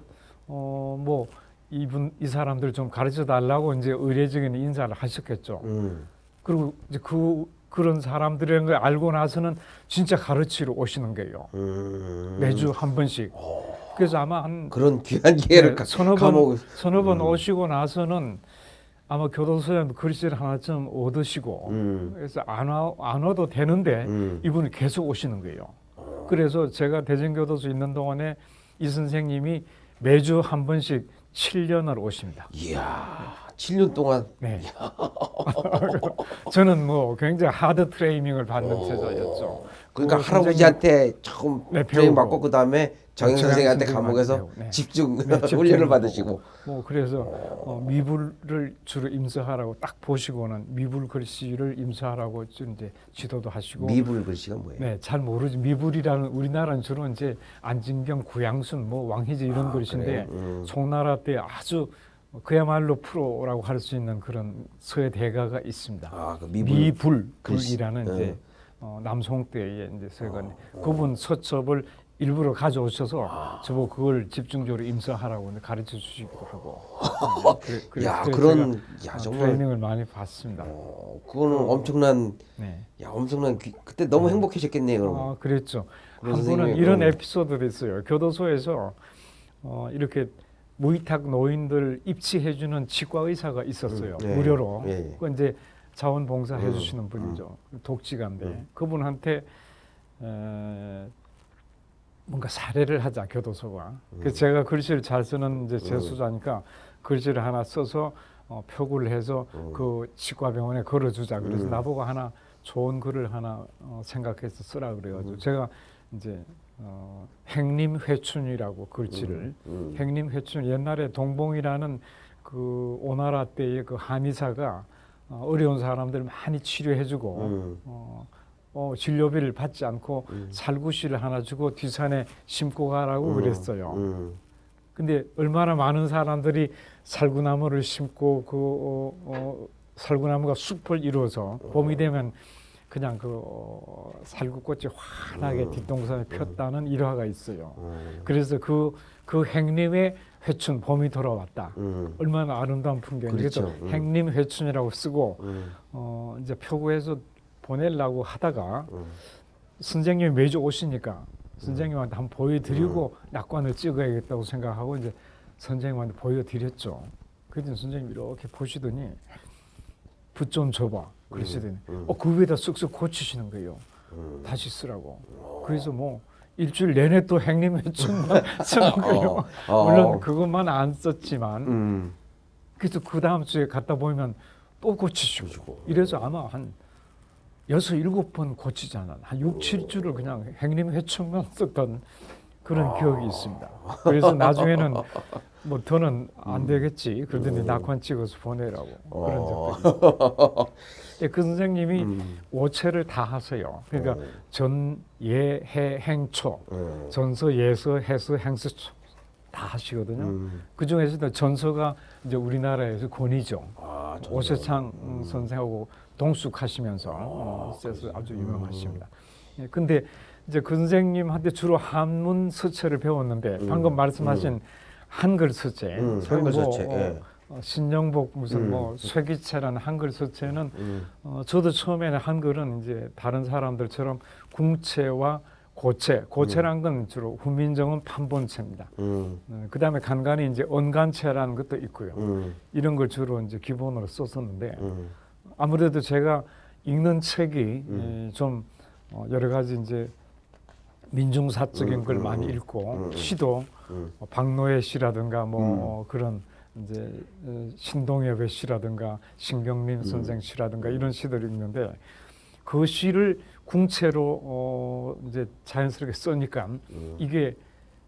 뭐 이 사람들 좀 가르쳐 달라고 이제 의례적인 인사를 하셨겠죠. 그리고 이제 그런 사람들인 걸 알고 나서는 진짜 가르치러 오시는 거예요. 매주 한 번씩. 그래서 아마 한 그런 귀한 기회를 서너 번 오시고 나서는 아마 교도소장도 글씨를 하나쯤 얻으시고 그래서 안 와도 되는데 이분이 계속 오시는 거예요. 그래서 제가 대전교도소 있는 동안에 이 선생님이 매주 한 번씩 7년을 오십니다. 이야, 7년 동안. 네. 저는 뭐 굉장히 하드 트레이닝을 받는 제자였죠. 그러니까 그 할아버지한테 처음 네, 트레이닝 배우고. 받고 그 다음에 정양 선생한테 감옥에서 배우고. 네. 집중 네, 훈련을 받으시고. 뭐 그래서 미불을 주로 임서하라고 딱 보시고는 미불 글씨를 임서하라고 이제 지도도 하시고. 미불 글씨가 뭐예요? 네, 잘 모르지. 미불이라는 우리나라는 주로 이제 안진경, 구양순, 뭐 왕희재 이런 글씨인데 송나라 때 아주 그야말로 프로라고 할 수 있는 그런 서예 대가가 있습니다. 아, 그 미불이라는 이제 남송 때의 이제 서예가 그분 서첩을 일부러 가져오셔서 저보고 그걸 집중적으로 임서하라고 가르쳐 주시기도 하고. 야, 그래서 그런 제가 정말 트레이닝을 많이 받습니다. 그거는 엄청난 네. 엄청난 그때 너무 행복하셨겠네요. 그럼. 그랬죠. 그런 한 번은 선생님이- 이런 에피소드도 있어요. 교도소에서 이렇게 무위탁 노인들 입치해주는 치과 의사가 있었어요. 예. 무료로. 예. 그 이제 자원봉사 해주시는 분이죠. 독지가인데 그분한테 뭔가 사례를 하자 교도소가. 그래서 제가 글씨를 잘 쓰는 이제 재수자니까 글씨를 하나 써서 표구를 해서 그 치과병원에 걸어주자. 그래서 나보고 하나 좋은 글을 하나 생각해서 쓰라 그래가지고 제가 이제 행림회춘이라고 글씨를 행림회춘 옛날에 동봉이라는 그 오나라 때의 그 한의사가 어려운 사람들 많이 치료해주고 진료비를 받지 않고 살구씨를 하나 주고 뒤산에 심고 가라고 그랬어요. 근데 얼마나 많은 사람들이 살구나무를 심고 그 살구나무가 숲을 이루어서 봄이 되면 그냥 그 살구꽃이 환하게 뒷동산에 폈다는 일화가 있어요. 그래서 그 행림의 회춘 봄이 돌아왔다. 얼마나 아름다운 풍경. 그렇죠. 그래서 행림 회춘이라고 쓰고 이제 표구에서 보내려고 하다가 선생님이 매주 오시니까 선생님한테 한번 보여드리고 낙관을 찍어야겠다고 생각하고 이제 선생님한테 보여드렸죠. 그랬더니 선생님이 이렇게 보시더니 붓 좀 줘봐 그러시더니 그 위에다 쓱쓱 고치시는 거예요. 다시 쓰라고. 그래서 뭐 일주일 내내 또 행림회춘만 쓰는 거예요. 물론 그것만 안 썼지만 그래서 그 다음 주에 갔다 보면 또 고치시고 이래서 아마 한 6, 7번 고치잖아. 한 6, 7주를 그냥 행림회춘만 썼던 그런 기억이 있습니다. 그래서 나중에는 뭐 더는 안 되겠지. 그러더니 낙관 찍어서 보내라고 그런 적도 있어요. 그 선생님이 5체를 다 하세요. 그러니까 전, 예, 해, 행초, 전서, 예서, 해서, 행서 다 하시거든요. 그 중에서도 전서가 이제 우리나라에서 권위죠. 오세창 선생하고 동숙하시면서 써서 아주 유명하십니다. 예, 근데 이제 그 선생님한테 주로 한문 서체를 배웠는데 방금 말씀하신 한글 서체, 한글 서체, 신영복 무슨 뭐 쇠기체라는 한글 서체는 저도 처음에는 한글은 이제 다른 사람들처럼 궁체와 고체란 건 주로 훈민정음 판본체입니다. 그다음에 간간히 이제 언간체라는 것도 있고요. 이런 걸 주로 이제 기본으로 썼었는데 아무래도 제가 읽는 책이 좀 여러 가지 이제 민중사적인 걸 많이 읽고 시도 박노해 시라든가 뭐 그런 이제 신동엽의 시라든가 신경림 선생 시라든가 이런 시들을 읽는데 그 시를 궁체로 이제 자연스럽게 쓰니까 이게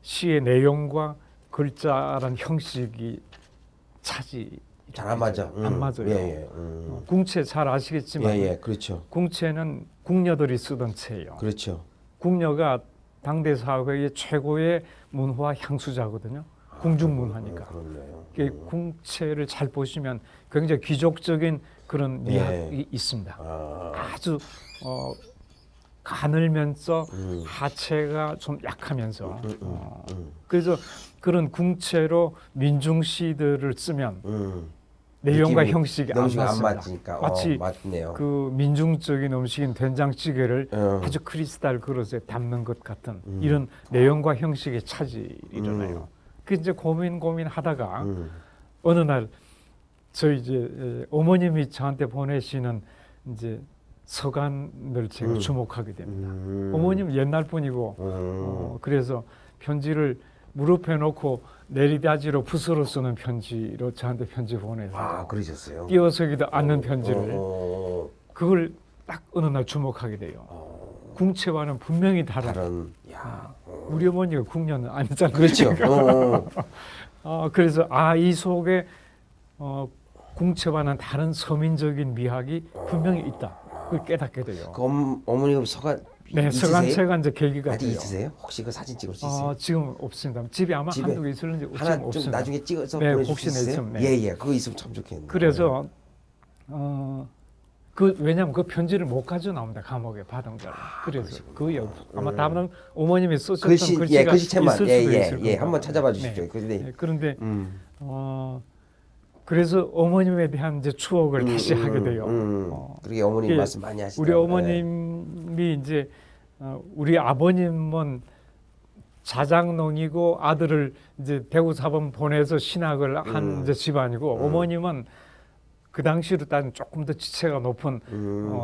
시의 내용과 글자란 형식이 차지 잘 안 맞아. 안 맞아요. 예, 예. 궁체 잘 아시겠지만 예, 그렇죠. 궁체는 궁녀들이 쓰던 체예요. 그렇죠. 궁녀가 당대 사회의 최고의 문화 향수자거든요. 궁중문화니까. 그렇네요. 궁체를 잘 보시면 굉장히 귀족적인 그런 미학이 있습니다. 아주 가늘면서 하체가 좀 약하면서 그래서 그런 궁체로 민중시들을 쓰면 내용과 형식이 안 맞습니다. 마치 맞네요. 그 민중적인 음식인 된장찌개를 아주 크리스탈 그릇에 담는 것 같은 이런 내용과 형식의 차질이 일어나요. 그 이제 고민하다가 어느 날 저희 이제 어머님이 저한테 보내시는 이제 서간을 제가 주목하게 됩니다. 어머님은 옛날 분이고 그래서 편지를 무릎에 놓고 내리다지로 붓으로 쓰는 편지로 저한테 편지 보내서 그러셨어요? 띄어쓰기도 않는 편지를 그걸 딱 어느 날 주목하게 돼요. 궁체와는 분명히 다른. 우리 어머니가 궁녀는 아니잖아요. 그렇죠. 그래서 이 속에 궁체와는 다른 서민적인 미학이 분명히 있다. 그걸 깨닫게 돼요. 그 어머니가 서간 네, 서간체가 이제 계기가 아직 돼요. 있으세요? 혹시 그 사진 찍을 수 있어요? 지금 없습니다. 집에 아마 집에 한두 개 있을는지 하나 지금 좀 없습니다. 나중에 찍어서 네, 보내줄 혹시 수 있어요? 있으면, 네. 예, 그거 있으면 참 좋겠네요. 그래서 왜냐하면 그 편지를 못 가져 나옵니다. 감옥에 받은 걸. 그래서 거의 아마 다른 어머님이 쓰셨던 글씨가 글씨체만 있을 수도 있을 겁니다. 한번 찾아봐 주십시오. 네, 그런데 그래서 어머님에 대한 이제 추억을 다시 하게 돼요. 그러게 어머님 말씀 많이 하시더라고요. 우리 어머님이 이제 우리 아버님은 자장농이고 아들을 이제 대구 사범 보내서 신학을 한 이제 집안이고 어머님은 그 당시로 따지면 조금 더 지체가 높은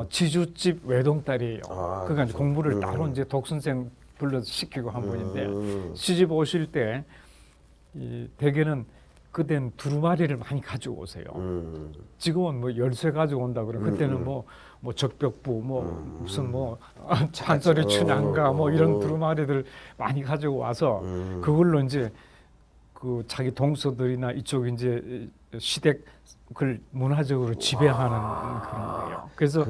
지주집 외동딸이에요. 그러니까 이제 공부를 따로 이제 독선생 불러서 시키고 한 분인데 시집 오실 때 대개는 그때는 두루마리를 많이 가지고 오세요. 지금은 뭐 열쇠 가지고 온다 그래. 그때는 뭐 적벽부 무슨 판소리 춘향가 이런 두루마리들 많이 가지고 와서 그걸로 이제 그 자기 동서들이나 이쪽 이제 시댁을 문화적으로 지배하는 그런 거예요. 그래서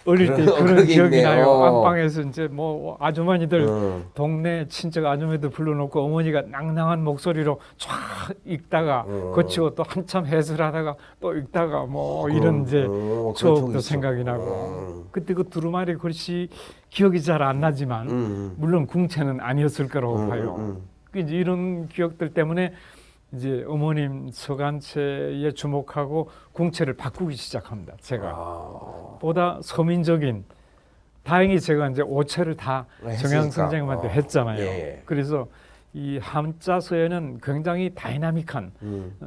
어릴 때 그런 그러게 기억이 있네요. 나요. 안방에서 이제 뭐 아주머니들 동네 친척 아주머니들 불러놓고 어머니가 낭낭한 목소리로 쫙 읽다가 거치고 또 한참 해설하다가 또 읽다가 뭐 이런 이제 그런 추억도 적이 있어. 생각이 나고 그때 그 두루마리 글씨 기억이 잘 안 나지만 물론 궁체는 아니었을 거라고 봐요. 그 이제 이런 기억들 때문에 이제 어머님 서간체에 주목하고 궁체를 바꾸기 시작합니다. 제가 보다 서민적인 다행히 제가 이제 5체를 다 했으니까. 정양 선생님한테 했잖아요. 예. 그래서 이 한자서에는 굉장히 다이나믹한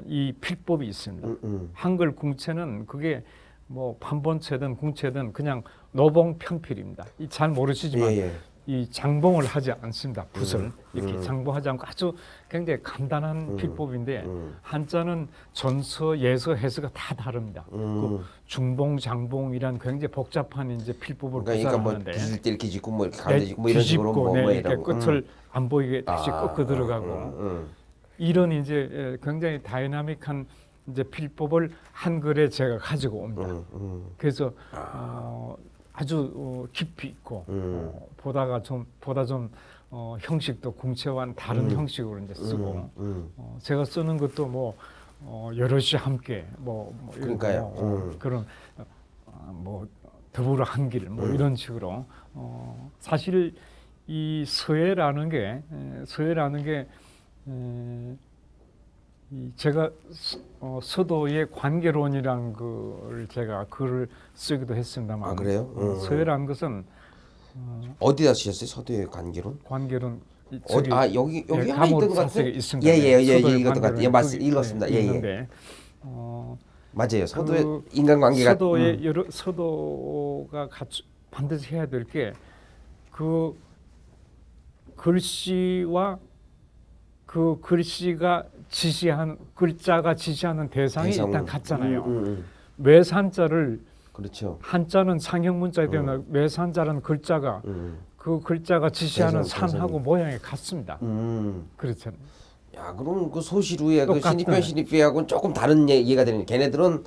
이 필법이 있습니다. 한글 궁체는 그게 뭐 판본체든 궁체든 그냥 노봉 편필입니다. 이 잘 모르시지만 예. 이 장봉을 하지 않습니다. 붓을 이렇게 장봉하지 않고 아주 굉장히 간단한 필법인데 한자는 전서, 예서, 해서가 다 다릅니다. 그 중봉, 장봉이란 굉장히 복잡한 이제 필법을 그러니까 뭐 구사하는데 붓을 때 이렇게 짚고 뭐 이렇게 가운데 짚고 뭐 이런 식으로 뒤집고 뭐 이렇게 이런 거. 끝을 안 보이게 다시 꺾어 들어가고 이런 이제 굉장히 다이나믹한 이제 필법을 한글에 제가 가지고 옵니다. 그래서 아주 깊이 있고 보다 좀 형식도 궁체와는 다른 형식으로 이제 쓰고 제가 쓰는 것도 뭐 여럿이 함께 뭐 이런 그러니까요. 그런 뭐 더불어 한 길 뭐 이런 식으로 사실 이 서예라는 게 이 제가 서도의 관계론이란 걸 제가 글을 쓰기도 했습니다만. 아, 그래요? 서예라는 것은 어디다 쓰셨어요? 서도의 관계론? 관계론 여기 하나 감옥 있던 것 사색에 같아요. 있습니다. 예예예 서도의 이것도 같아요. 예, 관계론이 읽었습니다. 거기 예예. 있는데, 맞아요. 서도의 그 인간관계가 서도의 서도가 반드시 해야 될 게 그 글씨와 그 글씨가 지시한 글자가 지시하는 대상이 일단 같잖아요. 외산자를 그렇죠. 한자는 상형 문자이기 때문에 외산자라는 글자가 그 글자가 지시하는 산하고 모양이 같습니다. 그렇잖아요. 야, 그럼 그 소시루의 그 똑같네. 신입변신입비하고는 조금 다른 얘기가 되는. 걔네들은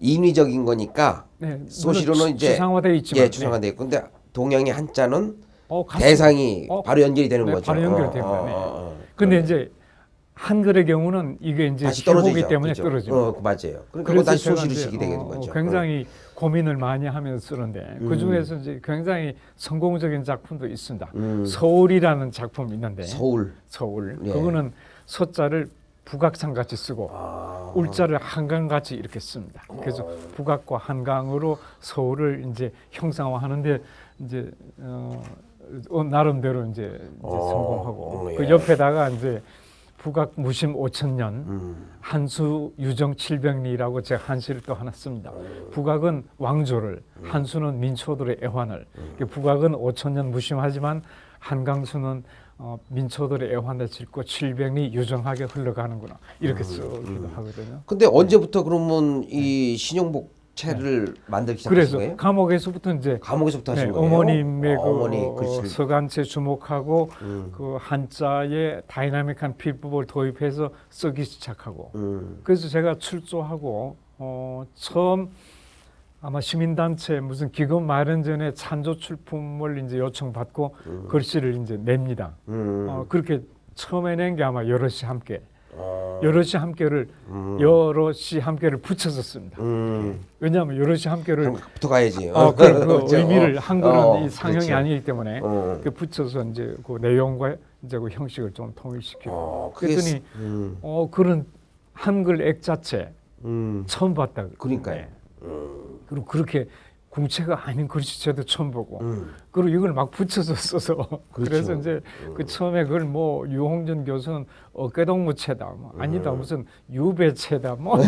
인위적인 거니까 네, 소시루는 이제 추상화되어 있지만 추상화돼 있고, 근데 동양의 한자는 같습니다. 대상이 바로 연결이 되는 네, 거죠. 바로 연결됩니다. 근데 이제 한글의 경우는 이게 이제 다시 기호기 떨어지죠. 때문에 그죠? 떨어지죠. 맞아요. 그러니까 그래서 다시 제가 소시루식이 이제, 되는 거죠. 굉장히 고민을 많이 하면서 쓰는데 그 중에서 이제 굉장히 성공적인 작품도 있습니다. 서울이라는 작품이 있는데 서울. 예. 그거는 서자를 북악산 같이 쓰고 울자를 한강 같이 이렇게 씁니다. 그래서 북악과 한강으로 서울을 이제 형상화하는데 이제 나름대로 이제 성공하고 예. 그 옆에다가 이제 북악 무심 5천년 한수 유정 700리라고 제가 한시를 또 하나 씁니다. 북악은 왕조를 한수는 민초들의 애환을 북악은 5천년 무심하지만 한강수는 민초들의 애환을 싣고 700리 유정하게 흘러가는구나 이렇게 쓰기도 하거든요. 근데 언제부터 그러면 이 신용복 체를 만들기 시작하신 그래서 거예요? 감옥에서부터 이제 감옥에서부터 하신 거예요? 어머님의 어머니 그 글씨를. 서간체 주목하고 그 한자의 다이나믹한 필법을 도입해서 쓰기 시작하고 그래서 제가 출조하고 처음 아마 시민단체 무슨 기금 마련 전에 찬조 출품을 이제 요청받고 글씨를 이제 냅니다. 그렇게 처음에 낸 게 아마 여럿이 함께. 여럿이 함께를 붙여서 씁니다. 왜냐하면 여럿이 함께를 붙어가야지. 그 그렇죠. 의미를 한글은 이 상형이 그렇죠. 아니기 때문에 그 붙여서 이제 그 내용과 이제 그 형식을 좀 통일시키고 그게 그랬더니 그런 한글 액 자체 처음 봤다. 그러니까요. 그리고 그렇게 궁체가 아닌 글씨체도 처음 보고 그리고 이걸 막 붙여서 써서 그렇죠. 그래서 이제 그 처음에 그걸 뭐 유홍준 교수는 어깨동무체다 뭐 아니다 무슨 유배체다 뭐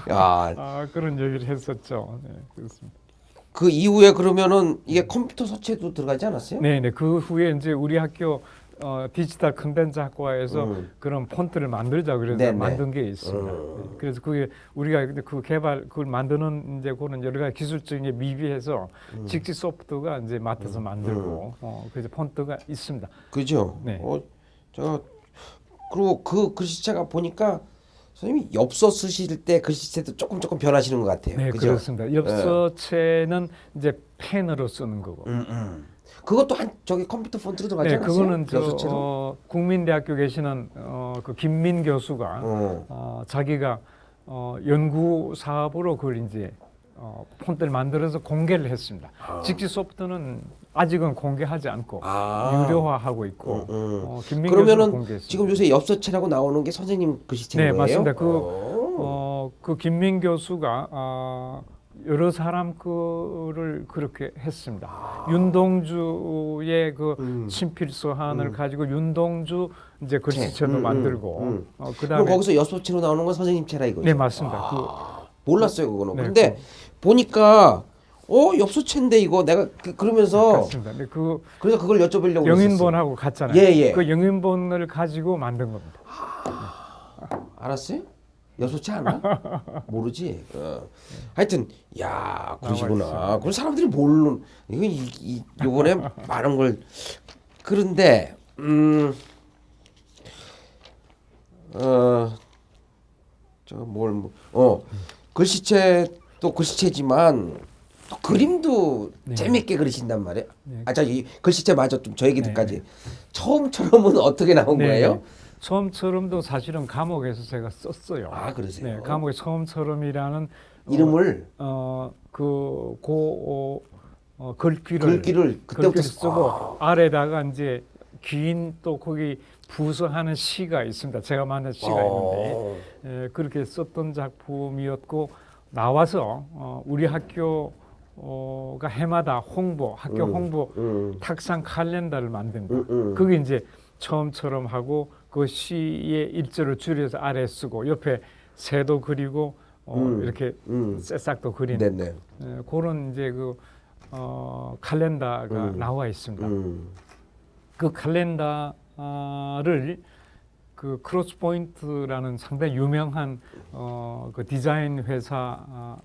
야, 그런 얘기를 했었죠. 네, 그렇습니다. 그 이후에 그러면은 이게 컴퓨터 서체도 들어가지 않았어요? 네네 그 후에 이제 우리 학교 디지털 컨텐츠 학과에서 그런 폰트를 만들자 그래서 네네. 만든 게 있습니다. 네, 그래서 그게 우리가 근데 그 그걸 만드는 이제 그런 여러 가지 기술적인 미비해서 직지 소프트가 이제 맡아서 만들고 그래서 폰트가 있습니다. 그죠. 네. 제가 그리고 그 글씨체가 보니까 선생님이 엽서 쓰실 때 글씨체도 조금 변하시는 것 같아요. 네, 그죠? 그렇습니다. 엽서체는 이제 펜으로 쓰는 거고. 그것도 저기 컴퓨터 폰트로 들어가지 네, 않았어요? 그거는 엽서체로? 국민대학교 계시는 그 김민 교수가 자기가 연구 사업으로 그걸 이제 폰트를 만들어서 공개를 했습니다. 직지 소프트는 아직은 공개하지 않고 유료화하고 있고 김민 교수가 그러면은 공개했습니다. 지금 요새 엽서체라고 나오는 게 선생님 글씨체인 네, 거예요? 맞습니다. 그 김민 교수가 여러 사람 거를 그렇게 했습니다. 윤동주의 그 친필 서한을 가지고 윤동주 이제 글씨체도 만들고 그럼 그다음에 거기서 엽서체로 나오는 건 선생님 체라 이거죠? 네, 맞습니다. 몰랐어요 그거는. 네, 근데 보니까 엽서체인데 이거 내가 그러면서 맞습니다. 네, 그래서 그걸 여쭤보려고 영인본하고 같잖아요. 예. 그 영인본을 가지고 만든 겁니다. 알았어요? 엽서체 알아? 모르지. 하여튼 야 그러시구나. 그런 사람들이 모르는 이거 요번에 많은 걸 그런데 글씨체도 글씨체지만 또 그림도 재밌게 그리신단 말이에요. 네. 이 글씨체 마저 좀 저 얘기들까지 처음처럼은 어떻게 나온 거예요? 처음처럼도 사실은 감옥에서 제가 썼어요. 그러세요? 네, 감옥의 처음처럼이라는 이름을 글귀를 그때부터 쓰고 아래다가 이제 긴 또 거기 부서하는 시가 있습니다. 제가 만든 시가 있는데 그렇게 썼던 작품이었고 나와서 우리 학교가 해마다 학교 홍보 탁상 칼렌더를 만듭니다. 그게 이제 처음처럼 하고 그 시의 일절을 줄여서 아래 쓰고 옆에 새도 그리고 이렇게 새싹도 그리는 그런 이제 칼렌더가 나와 있습니다. 그 칼렌더를 그 크로스포인트라는 상당히 유명한 그 디자인 회사의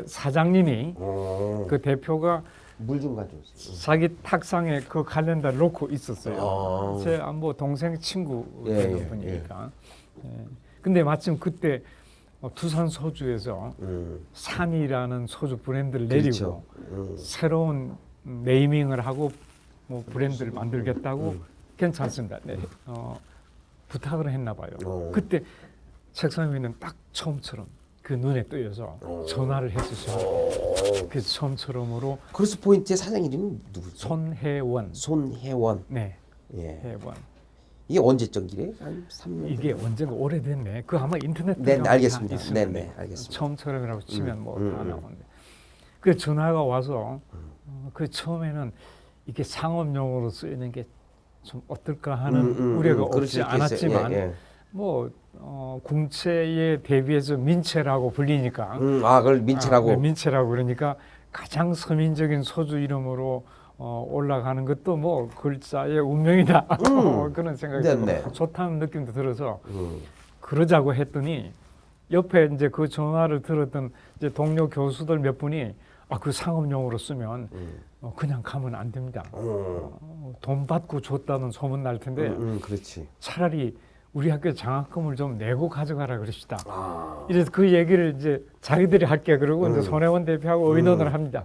사장님이 그 대표가 물 좀 가져오세요. 자기 탁상에 그 칼렌더를 놓고 있었어요. 제 뭐 동생 친구 분이니까. 근데 마침 그때 두산 소주에서 산이라는 소주 브랜드를 내리고 새로운 네이밍을 하고 뭐 브랜드를 만들겠다고 괜찮습니다. 네. 부탁을 했나 봐요. 그때 책상 위는 딱 처음처럼 그 눈에 띄어서 전화를 했었어요. 그 처음처럼으로 크로스포인트의 사장 이름이 누구죠? 손혜원. 네. 예. 혜원. 이게 언제적 일이에요? 한 3년. 이게 언젠가 오래됐네. 그 아마 인터넷 네, 알겠습니다. 네, 알겠습니다. 처음처럼이라고 치면 뭐 다 나오는데. 그 전화가 와서 그 처음에는 이게 상업용으로 쓰이는 게 좀 어떨까 하는 우려가 없지 않았지만 뭐 궁체에 대비해서 민체라고 불리니까 그걸 민체라고 네, 민체라고 그러니까 가장 서민적인 소주 이름으로 올라가는 것도 뭐 글자의 운명이다 그런 생각이 들고 좋다는 느낌도 들어서 그러자고 했더니 옆에 이제 그 전화를 들었던 이제 동료 교수들 몇 분이 그 상업용으로 쓰면 그냥 가면 안 됩니다. 돈 받고 줬다는 소문 날 텐데 그렇지. 차라리 우리 학교 장학금을 좀 내고 가져가라 그러시다. 이래서 그 얘기를 이제 자기들이 할게 그러고 이제 손혜원 대표하고 의논을 합니다.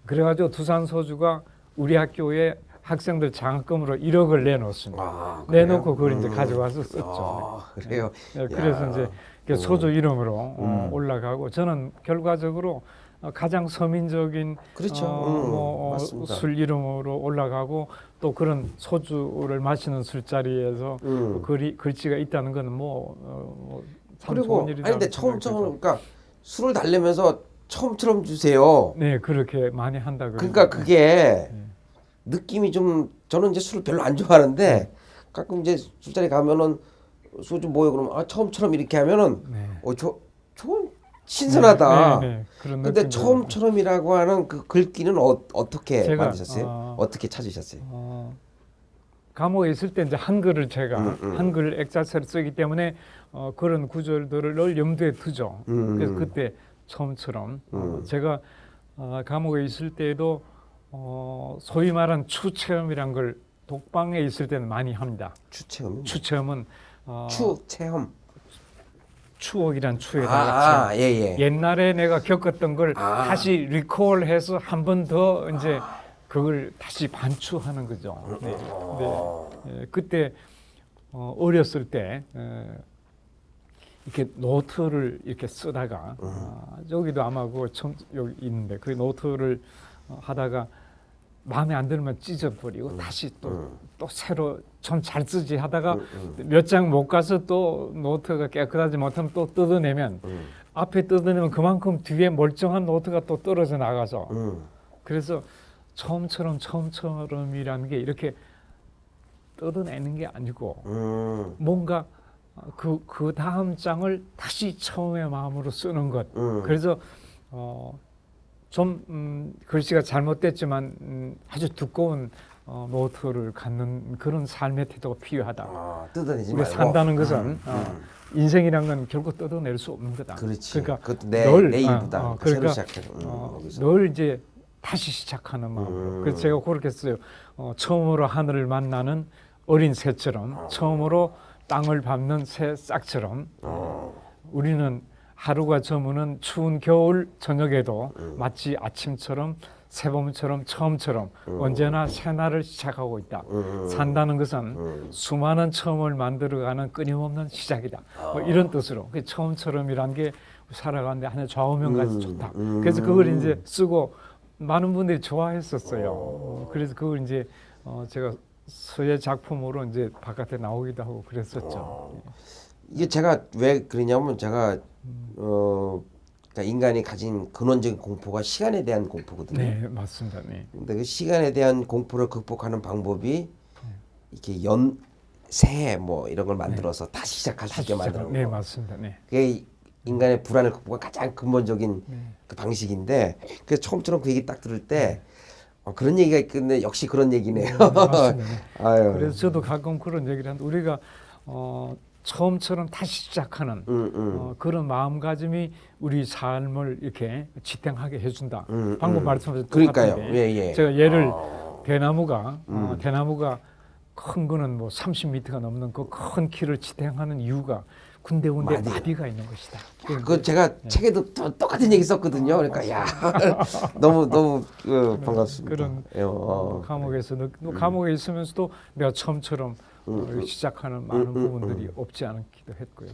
그래가지고 두산 소주가 우리 학교에 학생들 장학금으로 1억을 내놓습니다. 내놓고 그걸 이제 가져와서 썼죠. 그래요. 네, 그래서 이제 소주 이름으로 올라가고 저는 결과적으로 가장 서민적인 술 이름으로 올라가고 또 그런 소주를 마시는 술자리에서 글씨가 있다는 것은 참 그리고 좋은 일이다. 아니 근데 처음처럼 그러니까 술을 달래면서 처음처럼 주세요. 네, 그렇게 많이 한다 그러니까 그게 느낌이 좀 저는 이제 술을 별로 안 좋아하는데 가끔 이제 술자리 가면은 소주 뭐요 그러면 처음처럼 이렇게 하면은 좀 신선하다. 근데 처음처럼이라고 하는 그 글귀는 어떻게 만드셨어요? 어떻게 찾으셨어요? 감옥에 있을 때 이제 한글을 제가 한글 액자체를 쓰기 때문에 그런 구절들을 염두에 두죠. 그래서 그때 처음처럼 제가 감옥에 있을 때에도 소위 말한 추체험이란 걸 독방에 있을 때는 많이 합니다. 추체험은? 추체험은 체험. 추억이란 추에다가 예. 옛날에 내가 겪었던 걸 아. 다시 리콜해서 한 번 더 이제 그걸 다시 반추하는 거죠. 네. 네. 그때 어렸을 때 이렇게 노트를 이렇게 쓰다가 여기도 아마 여기 있는데 그 노트를 하다가 마음에 안 들면 찢어버리고 다시 또 새로 좀 잘 쓰지 하다가 몇 장 못 가서 또 노트가 깨끗하지 못하면 또 뜯어내면 앞에 뜯어내면 그만큼 뒤에 멀쩡한 노트가 또 떨어져 나가서 그래서 처음처럼이라는 게 이렇게 뜯어내는 게 아니고 뭔가 그 다음 장을 다시 처음의 마음으로 쓰는 것. 그래서 좀 글씨가 잘못됐지만 아주 두꺼운 노트를 갖는 그런 삶의 태도가 필요하다. 뜯어내지 우리가 말고. 산다는 것은 인생이란 건 결국 뜯어낼 수 없는 거다. 그렇지. 그러니까 그것도 늘, 내 일부다. 새로 그러니까 시작해. 늘 이제 다시 시작하는 마음으로. 그래서 제가 그렇게 했어요. 처음으로 하늘을 만나는 어린 새처럼, 처음으로 땅을 밟는 새 싹처럼, 우리는 하루가 저무는 추운 겨울 저녁에도 마치 아침처럼 새봄처럼 처음처럼 언제나 새날을 시작하고 있다. 산다는 것은 수많은 처음을 만들어가는 끊임없는 시작이다. 뭐 이런 뜻으로 처음처럼이란 게 살아가는데 하나의 좌우명까지 좋다. 그래서 그걸 이제 쓰고 많은 분들이 좋아했었어요. 그래서 그걸 이제 제가 서예 작품으로 이제 바깥에 나오기도 하고 그랬었죠. 이게 제가 왜 그러냐면 제가 그러니까 인간이 가진 근원적인 공포가 시간에 대한 공포거든요. 네, 맞습니다. 네. 근데 그 시간에 대한 공포를 극복하는 방법이 이렇게 새해 뭐 이런 걸 만들어서 다시 시작할 수 있게 만드는 거. 네, 맞습니다. 네. 그게 인간의 불안을 극복한 가장 근본적인 그 방식인데 그래서 처음처럼 그 얘기 딱 들을 때 그런 얘기가 있는데 역시 그런 얘기네요. 맞습니다. 네. 아유. 그래서 저도 가끔 그런 얘기를 하는데 우리가 처음처럼 다시 시작하는 그런 마음가짐이 우리 삶을 이렇게 지탱하게 해준다. 방금 말씀하신 그러니까요. 똑같은데 예. 제가 예를 대나무가 큰 거는 뭐 30m가 넘는 그 큰 키를 지탱하는 이유가 군데군데 마디가 있는 것이다. 그 제가 책에도 똑같은 얘기 썼거든요. 그러니까 야 너무 반갑습니다. 그런 감옥에서 감옥에 있으면서도 내가 처음처럼 시작하는 많은 부분들이 없지 않기도 했고요.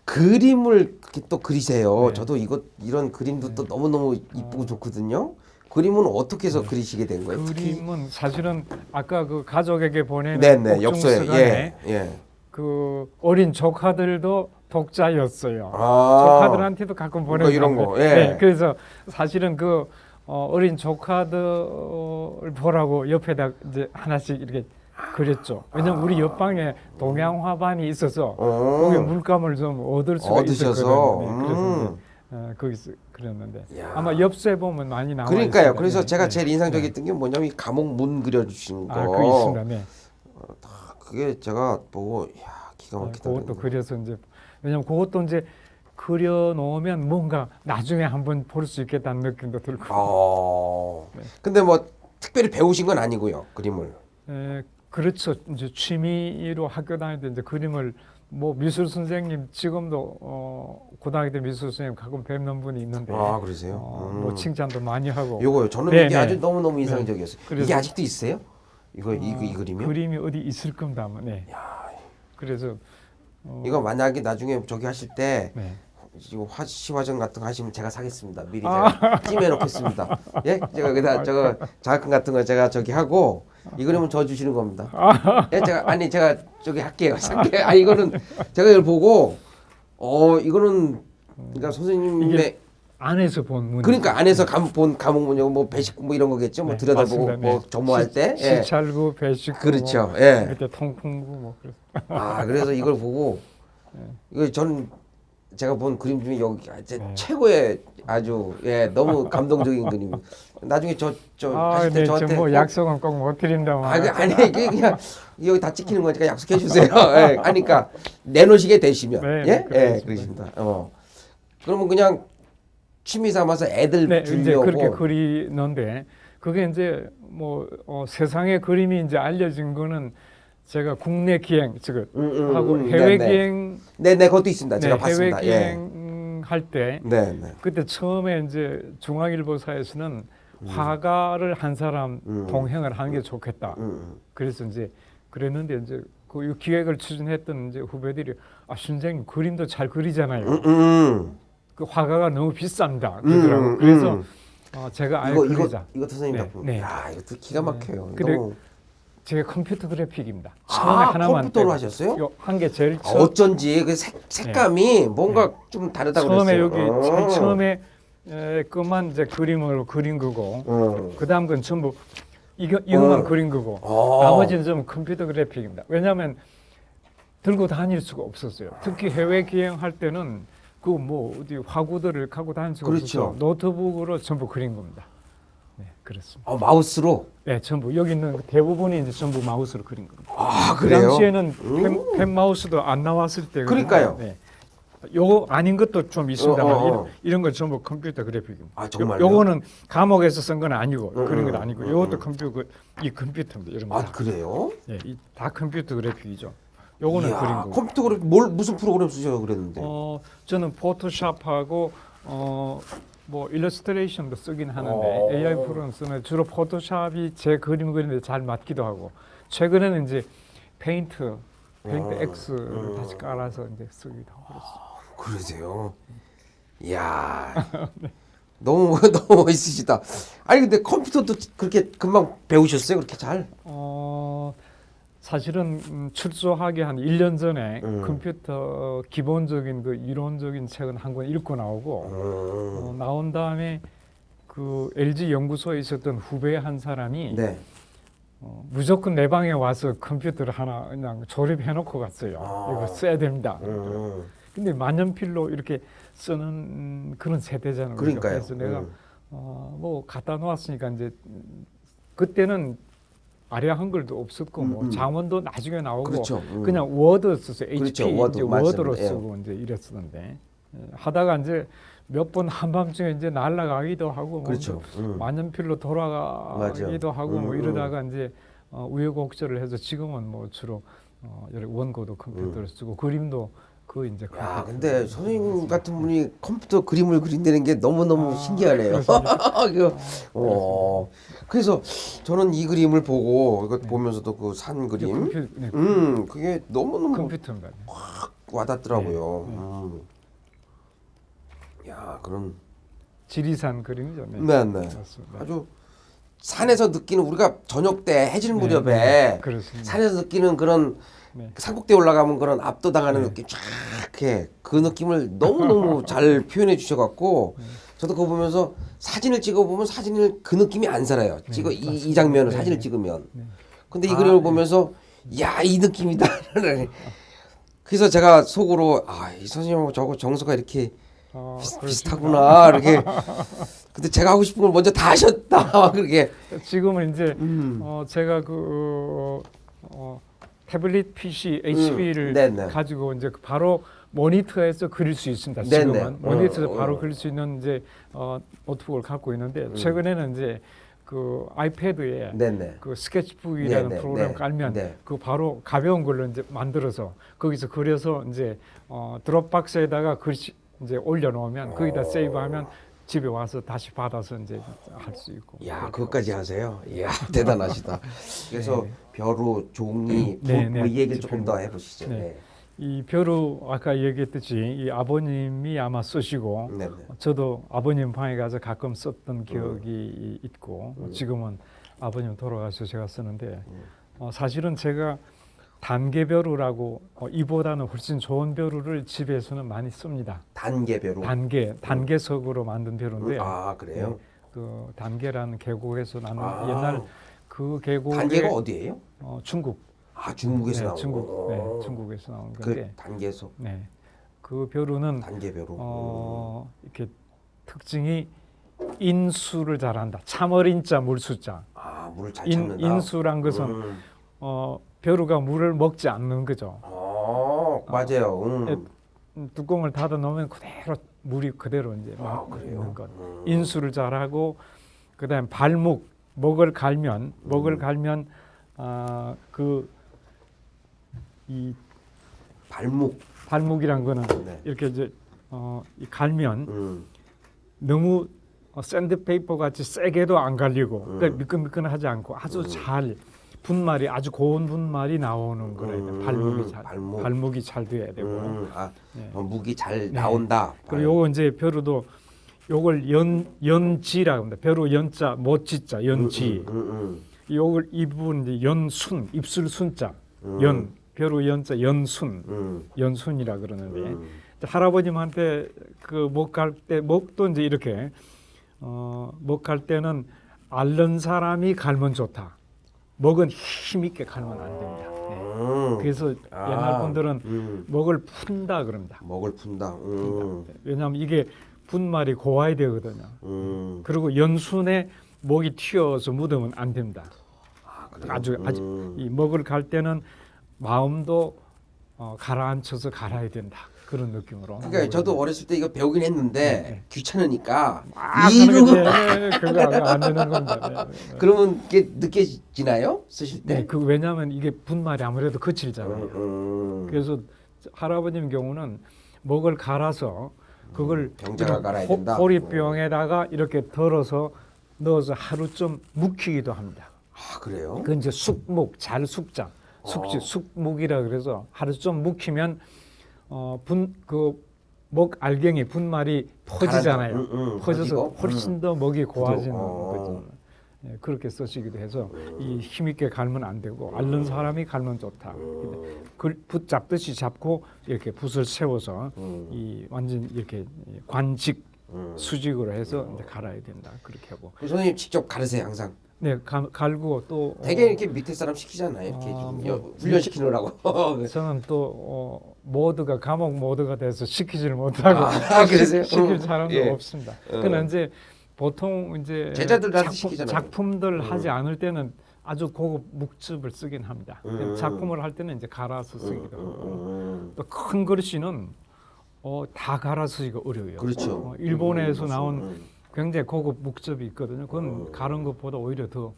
그림을 이렇게 또 그리세요. 네. 저도 이런 그림도 또 너무너무 이쁘고 좋거든요. 그림은 어떻게 해서 그리시게 된 거예요? 그림은 사실은 아까 그 가족에게 보내는 네네 엽서에 옥중서간에 그 어린 조카들도 독자였어요. 조카들한테도 가끔 보내는 이런 거. 예. 네, 그래서 사실은 그 어린 조카들을 보라고 옆에다 이제 하나씩 이렇게 그렸죠. 왜냐면 우리 옆방에 동양화반이 있어서 거기 물감을 좀 얻을 수가 얻으셔서. 있었거든요. 네, 그래서 이제 거기서 그렸는데 아마 엽서에 보면 많이 나와 그러니까요. 있습니다. 그래서 네, 제가 네, 제일 인상적이었던 게 뭐냐면 이 감옥 문 그려주신 거. 그 있습니다. 네. 그게 제가 보고 기가 막히다. 그것도 그려서 이제 왜냐면 그것도 이제 그려놓으면 뭔가 나중에 한번 볼 수 있겠다는 느낌도 들고. 근데 뭐 특별히 배우신 건 아니고요, 그림을. 그렇죠. 이제 취미로 학교 다닐 때 이제 그림을 뭐 미술 선생님 지금도 고등학교 때 미술 선생님 가끔 뵙는 분이 있는데. 그러세요? 뭐 칭찬도 많이 하고. 요거요. 저는 이게 아주 너무 인상적이었어요. 이게 아직도 있어요? 이 그림이요? 그림이 어디 있을 겁니다. 네. 그래서 이거 만약에 나중에 저기 하실 때 네. 이거 시화전 같은 거 하시면 제가 사겠습니다. 미리 제가 찜해 놓겠습니다. 예? 제가 여기다 저거 자극금 같은 거 제가 저기 하고 이 그림은 저 주시는 겁니다. 예? 제가 저기 할게요. 살게요. 이거는 제가 이걸 보고 이거는 그러니까 선생님의 안에서 본 문. 그러니까 안에서 본 감옥 문이고 뭐 배식 뭐 이런 거겠죠. 뭐 들여다보고 맞습니다. 뭐 점호할 때. 시찰구, 배식구, 그렇죠. 뭐 예. 밑에 통풍구 뭐 그래서. 그래서 이걸 보고 이거 저는 제가 본 그림 중에 여기 최고의 아주 너무 감동적인 그림. 나중에 저 하실 때 저한테 뭐 약속은 꼭 못 드린다만. 아니 그냥 여기 다 찍히는 거니까 약속해 주세요. 그러니까 내놓으시게 되시면 그러십니다. 그러면 그냥 취미 삼아서 애들 이제 주려고 그렇게 그리는데 그게 이제 뭐 세상에 그림이 이제 알려진 거는 제가 국내 기행 지금 하고 해외 네네. 기행 네네, 그것도 있습니다. 제가 해외 봤습니다. 기행 할 때 네네. 그때 처음에 이제 중앙일보사에서는 화가를 한 사람 동행을 하는 게 좋겠다. 그래서 이제 그랬는데 이제 그 기획을 추진했던 이제 후배들이 선생님 그림도 잘 그리잖아요. 그 화가가 너무 비쌉니다. 그러더라고. 그래서 제가 아예 그리자. 이거 선생님 네, 작품. 네. 야, 이것도 기가 막혀요. 근데 너무. 제가 컴퓨터 그래픽입니다. 처음에 하나만 컴퓨터로 하셨어요? 한 게 제일 아, 어쩐지 그 색감이 뭔가 좀 다르다고 처음에 그랬어요. 여기 제일 처음에 그만 이제 그림을 그린 거고 그다음 건 전부 이것만 그린 거고 나머지는 좀 컴퓨터 그래픽입니다. 왜냐하면 들고 다닐 수가 없었어요. 특히 해외 기행할 때는 그 뭐 어디 화구들을 갖고 다닐 수가 그렇죠. 없어서 노트북으로 전부 그린 겁니다. 네, 그렇습니다. 마우스로. 네, 전부 여기 있는 대부분이 이제 전부 마우스로 그린 겁니다. 아, 그 그래요? 당시에는 펜 마우스도 안 나왔을 때. 그러니까요. 네. 요거 아닌 것도 좀 있습니다만 이런 건 전부 컴퓨터 그래픽입니다. 아, 정말요? 요거는 감옥에서 쓴 건 아니고 그런 건 아니고 요것도 컴퓨터입니다. 이런 거. 아, 그래요? 예, 다 컴퓨터 그래픽이죠. 요거는 이야, 그린 거고. 컴퓨터 그래픽 무슨 프로그램 쓰셔 그랬는데. 저는 포토샵하고 뭐 일러스트레이션도 쓰긴 하는데 AI 프로그램 쓰는 주로 포토샵이 제 그림 그리는데 잘 맞기도 하고 최근에는 이제 페인트 X를 다시 깔아서 이제 쓰기도 하고 그랬어요. 그러세요? 이야. 너무 멋있으시다. 아니 근데 컴퓨터도 그렇게 금방 배우셨어요? 그렇게 잘? 사실은 출소하기 한 1년 전에 컴퓨터 기본적인 그 이론적인 책은 한 권 읽고 나오고 나온 다음에 그 LG 연구소에 있었던 후배 한 사람이 네. 무조건 내 방에 와서 컴퓨터를 하나 그냥 조립해 놓고 갔어요. 이거 써야 됩니다. 근데 만년필로 이렇게 쓰는 그런 세대잖아요. 그러니까요. 그래서 내가 뭐 갖다 놓았으니까 이제 그때는 아리아 한글도 없었고 뭐 장원도 나중에 나오고 그렇죠. 그냥 워드 썼어요. 그렇죠. HP 워드, 이제 맞습니다. 워드로 예. 쓰고 이제 이랬었는데 하다가 이제 몇 번 한밤중에 이제 날아가기도 하고 그렇죠. 뭐 만년필로 돌아가기도 맞아. 하고 뭐 이러다가 이제 우여곡절을 해서 지금은 뭐 주로 여러 원고도 컴퓨터를 쓰고 그림도 그 이제 야, 근데 선생님 같은 분이 컴퓨터 그림을 그린다는 게 너무너무 신기하네요. 그래서 저는 이 그림을 보고 이거 보면서도 그 산 그림, 그게 너무너무 컴퓨터입니다. 확 와닿더라고요. 야, 그런 지리산 그림이죠. 네. 네. 맞습니다. 아주 산에서 느끼는 우리가 저녁 때 해질 무렵에 그렇습니다. 산에서 느끼는 그런 네. 산꼭대에 올라가면 그런 압도당하는 느낌 쫙 해. 그 느낌을 너무너무 잘 표현해 주셔갖고 저도 그거 보면서 사진을 찍어보면 사진을 그 느낌이 안 살아요. 이 장면을 사진을 찍으면. 근데 이 그림을 보면서 야, 이 느낌이다. 그래서 제가 속으로 이 선생님하고 저거 정서가 이렇게 비슷하구나. 이렇게. 근데 제가 하고 싶은 걸 먼저 다 하셨다. 그렇게. 지금은 이제 제가 그 태블릿 PC HP를 네네. 가지고 이제 바로 모니터에서 그릴 수 있습니다. 네네. 지금은 모니터에서 바로 그릴 수 있는 이제 노트북을 갖고 있는데 최근에는 이제 그 아이패드에 네네. 그 스케치북이라는 네네. 프로그램 네. 깔면 네. 그 바로 가벼운 걸로 이제 만들어서 거기서 그려서 이제 드롭박스에다가 글씨 이제 올려놓으면 거기다 세이브하면 집에 와서 다시 받아서 이제 할 수 있고. 야, 그것까지 하세요? 이야, 대단하시다. 그래서 벼루, 종이, 네, 뭐 네. 이 얘기를 조금 더 해보시죠. 네. 네. 이 벼루 아까 얘기했듯이 이 아버님이 아마 쓰시고 네. 저도 아버님 방에 가서 가끔 썼던 기억이 있고 지금은 아버님 돌아가셔서 제가 쓰는데 사실은 제가 단계 벼루라고 이보다는 훨씬 좋은 벼루를 집에서는 많이 씁니다. 단계 벼루. 단계석으로 만든 벼루인데 아, 그래요? 네, 그 단계라는 계곡에서 나는 옛날 그 계곡에 단계가 어디예요? 중국. 중국에서 나온 중국, 거. 네, 중국에서 나온 건데. 그 단계에서. 네, 그 벼루는 단계 벼루. 이렇게 특징이 인수를 잘한다. 참어린자 물수자. 물을 잘 찾는다. 인수란 것은 벼루가 물을 먹지 않는 거죠. 맞아요. 뚜껑을 닫아 놓으면 그대로 물이 그대로 이제 있는 것. 인수를 잘하고 그다음 발목 목을 갈면 그 이 발목. 발목이란 거는 네. 이렇게 이제 이 갈면 너무 샌드페이퍼 같이 세게도 안 갈리고 그러니까 미끈미끈하지 않고 아주 잘 분말이 아주 고운 분말이 나오는 거래요. 발목이 잘 돼야 되고. 네. 무기 잘 나온다. 그리고 요거 이제 벼루도 요걸 연지라고 합니다. 벼루 연자 못지자 연지. 요걸 이 부분 이제 연순 입술 순자 벼루 연자 연순이라 그러는데 할아버님한테 그 목 갈 때 목도 이제 이렇게 목 갈 때는 앓는 사람이 갈면 좋다. 목은 힘 있게 갈면 안 됩니다. 네. 그래서 옛날 분들은 목을 푼다 그럽니다. 목을 푼다. 왜냐하면 이게 분말이 고와야 되거든요. 그리고 연순에 목이 튀어서 묻으면 안 됩니다. 아주 이 목을 갈 때는 마음도 가라앉혀서 갈아야 된다. 그런 느낌으로. 그러니까 저도 어렸을 때 이거 배우긴 했는데 귀찮으니까 그거 안 되는 겁니다. 그러면 이게 느껴지나요? 쓰실 때? 네, 그 왜냐하면 이게 분말이 아무래도 거칠잖아요. 그래서 할아버님 경우는 목을 갈아서 그걸 병자가 갈아야 된다. 호리병에다가 이렇게 덜어서 넣어서 하루 좀 묵히기도 합니다. 아 그래요? 그 이제 숙목 잘 숙자 숙목이라 그래서 하루 좀 묵히면 목 알갱이 분말이 퍼지잖아요. 퍼져서 훨씬 더 목이 고와지는 거죠. 네, 그렇게 쓰시기도 해서 이 힘있게 갈면 안 되고 앓는 사람이 갈면 좋다. 붙잡듯이 잡고 이렇게 붓을 세워서 이 완전 이렇게 관직 수직으로 해서 이제 갈아야 된다. 그렇게 하고. 선생님 직접 가르세요 항상. 네, 갈고 또 되게 이렇게 밑에 사람 시키잖아요. 이렇게 좀 훈련시키느라고. 저는 또 모두가 감옥 모두가 돼서 시키지를 못하고 그러세요? 시킬 사람도 없습니다. 그러나 이제 보통 이제 제자들한테 시키잖아요. 작품들 하지 않을 때는 아주 고급 묵즙을 쓰긴 합니다. 작품을 할 때는 이제 갈아서 쓰기도 하고 또 큰 그릇이는 다 갈아 쓰기가 어려워요. 그렇죠. 일본에서 나온 굉장히 고급 묵즙이 있거든요. 그건 가른 것보다 오히려 더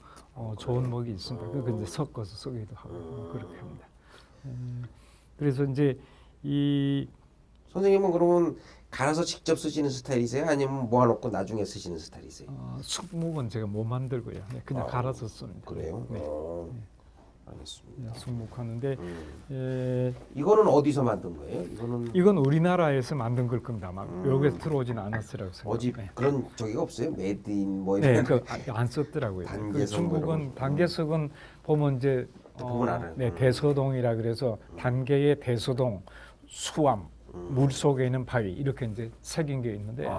좋은 목이 있습니다. 그거 이제 섞어서 쓰기도 하고 그렇게 합니다. 그래서 이제 이 선생님은 그러면 갈아서 직접 쓰시는 스타일이세요? 아니면 모아놓고 나중에 쓰시는 스타일이세요? 숙묵은 제가 못 만들고요. 네, 그냥 갈아서 씁니다. 그래요? 네. 알겠습니다. 숙묵하는데 이거는 어디서 만든 거예요? 이건 우리나라에서 만든 걸 겁니다. 막 외국에서 들어오지는 않았으라고 생각합니다. 어디 그런 저기가 없어요? 메드인 뭐 네, 이런. 안 썼더라고요. 단계석 중국은 단계석은 보면 이제 보면 알아요. 네, 대서동이라 그래서 단계의 대서동, 수암, 물 속에 있는 바위 이렇게 이제 새긴 게 있는데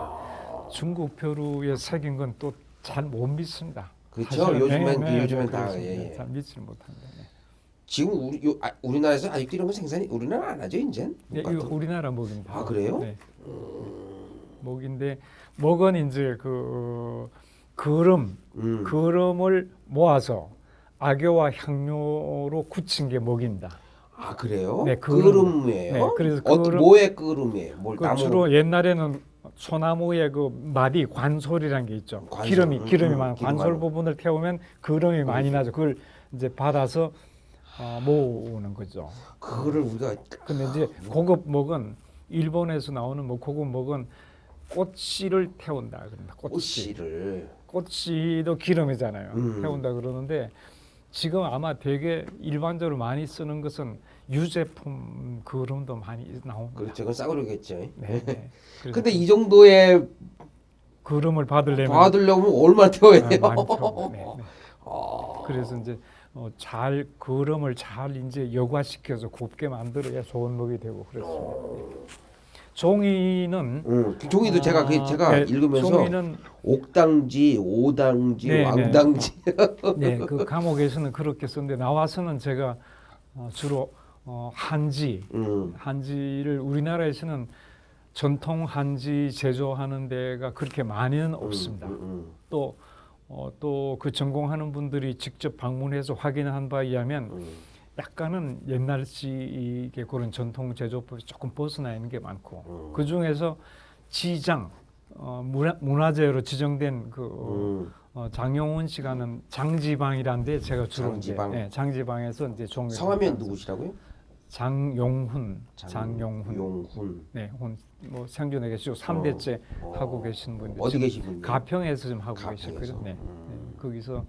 중국 벼루에 새긴 건 또 잘 못 믿습니다. 그렇죠. 요즘엔 다 잘 믿지 못합니다. 네. 지금 우리나라에서 아직도 이런 거 생산이 우리나라 안 하죠 이제? 네, 이거 우리나라 목입니다. 아 그래요? 네. 목인데 목은 이제 그 그름을 모아서 악효와 향료로 굳힌 게 목입니다. 아 그래요? 네, 그름이에요? 네, 그래서 뭐의 그름이에요? 주로 옛날에는 소나무의 그 마디 관솔이라는 게 있죠. 기름이 많은 관솔 부분을 태우면 그름이 많이 나죠. 그걸 이제 받아서 모으는 거죠. 그거를 우리가 근데 이제 고급 목은 일본에서 나오는 뭐 고급 목은 꽃씨를 태운다 그런다. 꽃씨도 기름이잖아요. 태운다 그러는데 지금 아마 되게 일반적으로 많이 쓰는 것은 유제품 그름도 많이 나옵니다. 그렇죠. 그건 싸구려겠죠. 네. 근데 이 정도의 그름을 받으려면 얼마나 태워야 돼요? 많이 태워. 네. 그래서 이제 그름을 잘 이제 여과시켜서 곱게 만들어야 좋은 목이 되고 그렇습니다. 종이는 종이도 제가 읽으면서 종이는 옥당지, 오당지, 왕당지. 네, 그 감옥에서는 그렇게 썼는데 나와서는 제가 주로 한지를 우리나라에서는 전통 한지 제조하는 데가 그렇게 많이는 없습니다. 또 그 전공하는 분들이 직접 방문해서 확인한 바에 의하면 약간은 옛날식 그런 전통 제조법이 조금 벗어나 있는 게 많고 그 중에서 지장 문화재로 지정된 장용훈 씨가 하는 장지방이라는데 제가 주로 장지방에서 이제 종류 성함이 누구시라고요? 장용훈. 용훈. 네, 뭐 생존해 계시고 3대째 하고 계신 분인데 어디 계신 분이요? 가평에서 좀 하고 가평에서. 계시거든요. 네. 거기서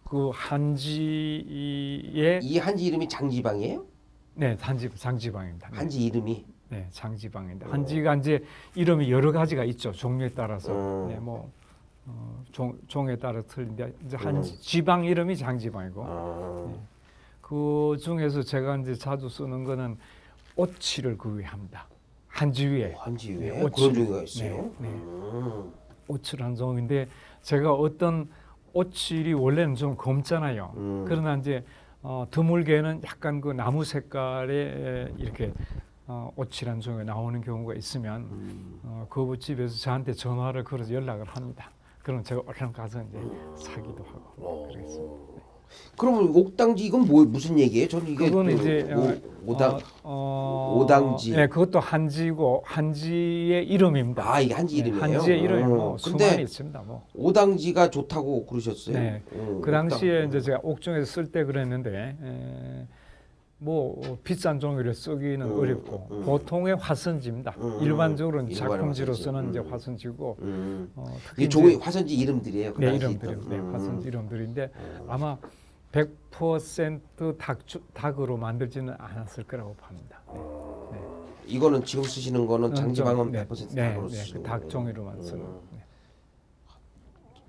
그 한지의 이 한지 이름이 장지방이에요? 네, 장지방입니다. 네. 한지 이름이? 네, 장지방인데 한지가 이제 이름이 여러 가지가 있죠. 종류에 따라서. 네, 뭐 종에 따라 틀린데 이제 한지 지방 이름이 장지방이고. 네. 그 중에서 제가 이제 자주 쓰는 거는 오치를 구이합니다. 한지위에. 한지위에 네, 그런 종류가 있어요? 네, 네. 오칠 한 종인데 제가 어떤 오칠이 원래는 좀 검잖아요. 그러나 이제 드물게는 약간 그 나무 색깔의 이렇게 오칠한 종이 나오는 경우가 있으면 거부집에서 저한테 전화를 걸어서 연락을 합니다. 그럼 제가 얼른 가서 이제 사기도 하고 그랬습니다. 그러면 옥당지 이건 뭐 무슨 얘기예요? 저는 이게 그건 이제 오당지. 네, 그것도 한지고 한지의 이름입니다. 아, 이게 한지 이름이에요? 한지의 이름이 뭐 수많이 있습니다. 뭐. 오당지가 좋다고 그러셨어요? 네. 그 당시에 이제 제가 옥중에서 쓸 때 그랬는데 뭐 비싼 종이를 쓰기는 어렵고 보통의 화선지입니다. 일반적으로는 작품지로서는 이제 화선지고 특히 이 종이 화선지 이름들이에요. 그 네, 당시 이름들이 있던. 네, 화선지 이름들인데 아마 100% 닭으로 만들지는 않았을 거라고 봅니다. 네. 이거는 지금 쓰시는 거는 장지방은 네, 100% 네, 닭으로 네, 쓰시는 그 닭종이로만 쓰는. 네.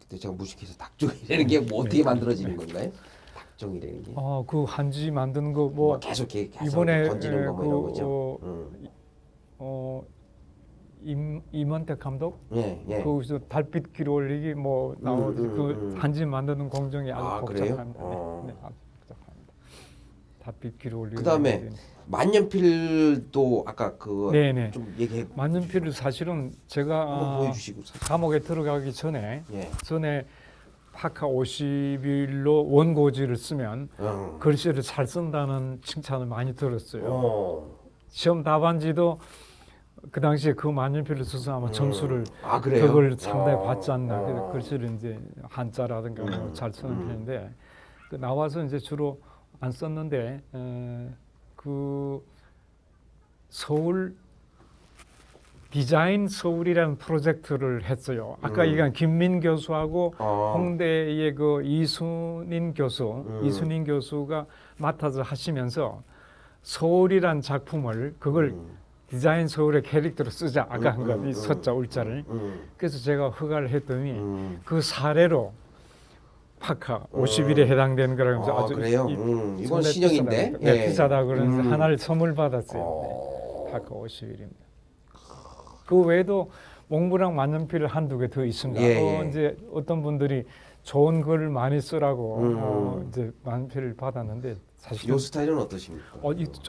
그때 제가 무식해서 닭종이라는 게 뭐 어떻게 만들어지는 건가요? 닭종이라는 게? 그 한지 만드는 거 뭐 계속 이번에 던지는 거 뭐 이런 거죠? 임원택 감독 예, 예. 거기서 달빛 길 올리기 뭐 나오는 그 한지 만드는 공정이 아주 그래요? 복잡합니다. 네, 아주 복잡합니다. 달빛 길 올리기. 그다음에 만년필도 아까 그 네네. 좀 얘기해 만년필을 사실은 제가 한번 보여주시고. 감옥에 들어가기 전에 예. 파카 50일로 원고지를 쓰면 글씨를 잘 쓴다는 칭찬을 많이 들었어요. 시험 답안지도 그 당시에 그 만년필을 써서 아마 점수를 그래요? 그걸 상당히 받지 않나. 그래서 글씨를 이제 한자라든가 뭐 잘 쓰는 편인데 그 나와서 이제 주로 안 썼는데 그 서울 디자인 서울이라는 프로젝트를 했어요. 아까 얘기한 김민 교수하고 홍대의 그 이순인 교수가 맡아서 하시면서 서울이란 작품을 그걸 디자인 서울의 캐릭터로 쓰자. 아까 한 거, 이 서자 울자를. 그래서 제가 허가를 했더니 그 사례로 파카 50일에 해당되는 거라면서 아주 그래요? 이건 신형인데? 비싸다, 네, 비싸다 그러면서 하나를 선물 받았어요. 네, 파카 50일입니다. 그 외에도 몽블랑 만년필을 한두 개 더 있습니다. 이제 어떤 분들이 좋은 글을 많이 쓰라고 이제 만년필을 받았는데 사실 이 스타일은 어떠십니까?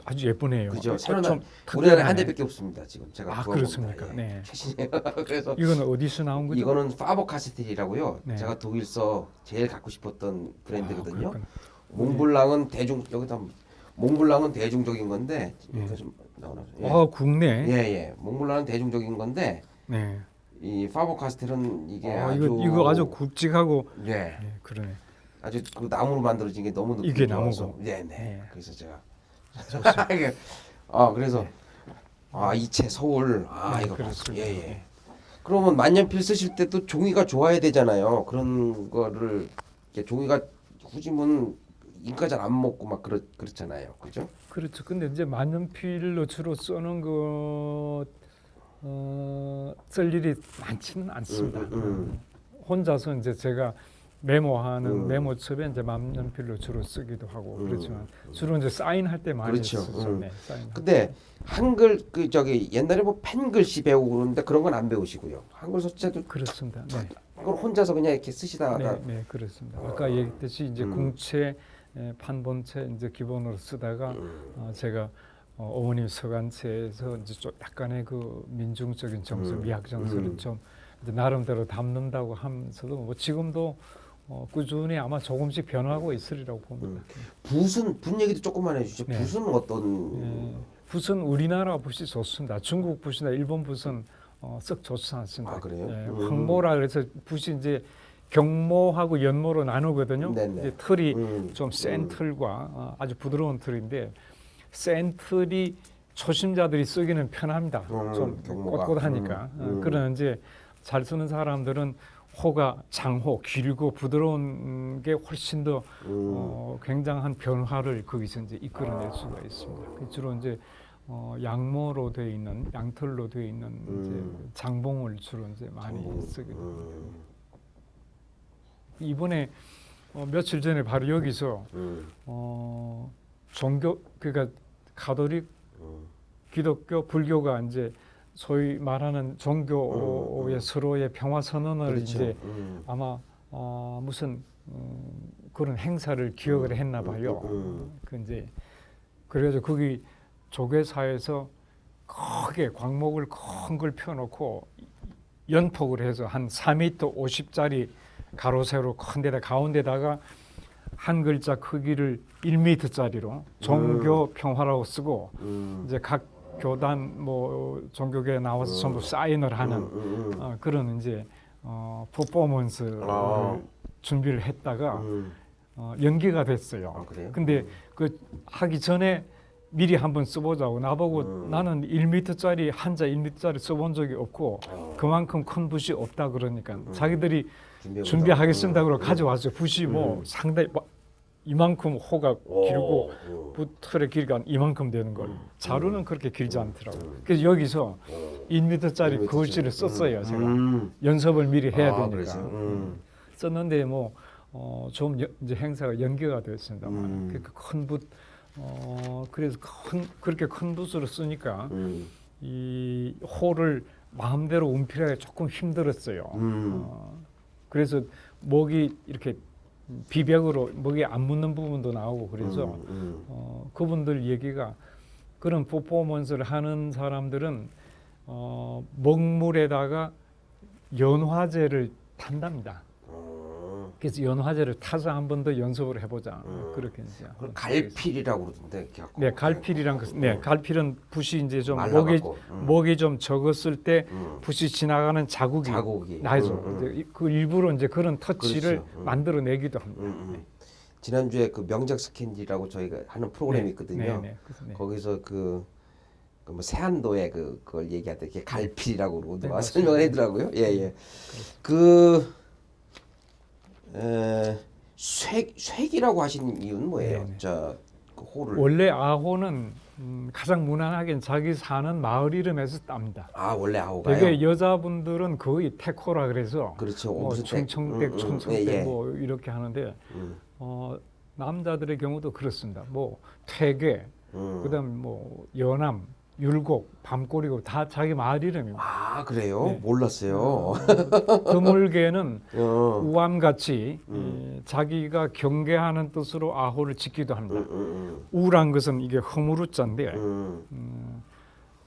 아주 예쁘네요. 그죠? 좀 우리나라에 한 대밖에 없습니다. 지금 제가 그렇습니까? 겁니다. 네. 최신이에요. 그래서 이거는 어디서 나온 거죠? 이거는 파버 카스텔이라고요. 네. 제가 독일서 제일 갖고 싶었던 브랜드거든요. 그렇구나. 몽블랑은 몽블랑은 대중적인 건데 여기가 좀 나오나? 국내. 예. 몽블랑은 대중적인 건데 네. 이 파버 카스텔은 이게 이거 아주 굵직하고. 예. 네, 그러네. 아주 그 나무로 만들어진 게 너무 이게 좋아서. 나무고. 네. 그래서 제가 좋습니다. 그래서 이채 서울 이거 그렇습니다. 예. 그러면 만년필 쓰실 때도 종이가 좋아야 되잖아요. 그런 거를 이렇게 종이가 후지면 인가 잘 안 먹고 막 그렇잖아요. 그죠? 그렇죠. 근데 이제 만년필로 주로 쓰는 쓸 일이 많지는 않습니다. 혼자서 이제 제가 메모하는 메모첩에 이제 만년필로 주로 쓰기도 하고 그렇지만 주로 이제 사인할 때 많이 그렇죠. 쓰죠. 네, 근데 한글 옛날에 뭐 펜글씨 배우고 그러는데 그런 건 안 배우시고요. 한글 소체도 그렇습니다. 네. 그걸 혼자서 그냥 이렇게 쓰시다가 네, 그렇습니다. 아까 얘기했듯이 이제 궁체, 판본체 이제 기본으로 쓰다가 제가 어머님 서간체에서 이제 좀 약간의 그 민중적인 정서, 미학 정서를 좀 이제 나름대로 담는다고 하면서도 뭐 지금도 꾸준히 아마 조금씩 변화하고 있으리라고 봅니다. 붓 얘기도 조금만 해주죠. 네. 붓은 어떤? 붓은 우리나라 붓이 좋습니다. 중국 붓이나 일본 붓은 썩 좋지 않습니다. 그래요? 황모라 그래서 붓이 이제 경모하고 연모로 나누거든요. 네네. 이제 틀이 좀 센 틀과 아주 부드러운 틀인데 센틀이 초심자들이 쓰기는 편합니다. 좀 경모가. 꼿꼿하니까. 그런 이제 잘 쓰는 사람들은 호가 장호 길고 부드러운 게 훨씬 더 굉장한 변화를 거기서 이제 이끌어낼 수가 있습니다. 주로 이제 양모로 되어 있는 양털로 되어 있는 이제 장봉을 주로 이제 많이 쓰게 됩니다. 이번에 며칠 전에 바로 여기서 종교 그러니까 가톨릭, 기독교, 불교가 이제 소위 말하는 종교의 서로의 평화 선언을 그렇죠. 이제 아마 무슨 그런 행사를 기억을 했나 봐요. 그 이제 그래서 거기 조계사에서 크게 광목을 큰 걸 펴놓고 연폭을 해서 한 4m 50짜리 가로 세로 큰 데다 가운데다가 한 글자 크기를 1m짜리로 종교 평화라고 쓰고 이제 각 교단 뭐 종교계에 나와서 전부 사인을 하는 그런 이제 퍼포먼스를 준비를 했다가 연기가 됐어요. 그래요? 근데 그 하기 전에 미리 한번 써보자고 나보고 나는 1m짜리 한자 1m짜리 써본 적이 없고 그만큼 큰 붓이 없다 그러니까 자기들이 준비하겠습니다 그러고 가져왔어요. 붓이 뭐 상당히 이만큼 호가 길고 붓틀의 길이가 이만큼 되는 걸 자루는 그렇게 길지 않더라고요. 그래서 여기서 1m짜리 글씨를 썼어요. 제가 연습을 미리 해야 되니까 썼는데 뭐 좀 이제 행사가 연기가 됐습니다만 큰 붓 그래서 그렇게 큰 붓으로 쓰니까 이 호를 마음대로 운필하기 조금 힘들었어요. 그래서 목이 이렇게 비벽으로 목에 안 붙는 부분도 나오고 그래서 그분들 얘기가 그런 퍼포먼스를 하는 사람들은 먹물에다가 연화제를 탄답니다. 그래서 연화제를 타서 한 번 더 연습을 해보자. 그렇게 이제. 갈필이라고 그러던데. 네, 갈필이란 것. 네, 갈필은 붓이 이제 좀 말라갖고. 목이 좀 적었을 때 붓이 지나가는 자국이 나죠. 이제 그 일부러 이제 그런 터치를 그렇죠. 만들어내기도 합니다. 지난주에 그 명작 스캔디라고 저희가 하는 프로그램이 있거든요. 네. 거기서 뭐 세안도에 그걸 얘기하던 게 갈필이라고 그러고 네, 설명을 하더라고요. 예. 쇠기라고 하신 이유는 뭐예요? 그 호를. 원래 아호는 가장 무난하게 자기 사는 마을 이름에서 땁니다. 원래 아호가요? 되게 여자분들은 거의 태코라 그래서 그렇죠. 뭐 청청댁, 촌청댁 뭐 이렇게 하는데 남자들의 경우도 그렇습니다. 뭐 퇴계, 그다음 뭐 연암, 율곡, 밤꼬리고 다 자기 마을 이름입니다. 그래요? 네. 몰랐어요. 드물게는 우암같이 자기가 경계하는 뜻으로 아호를 짓기도 합니다. 우란 것은 이게 허무루자인데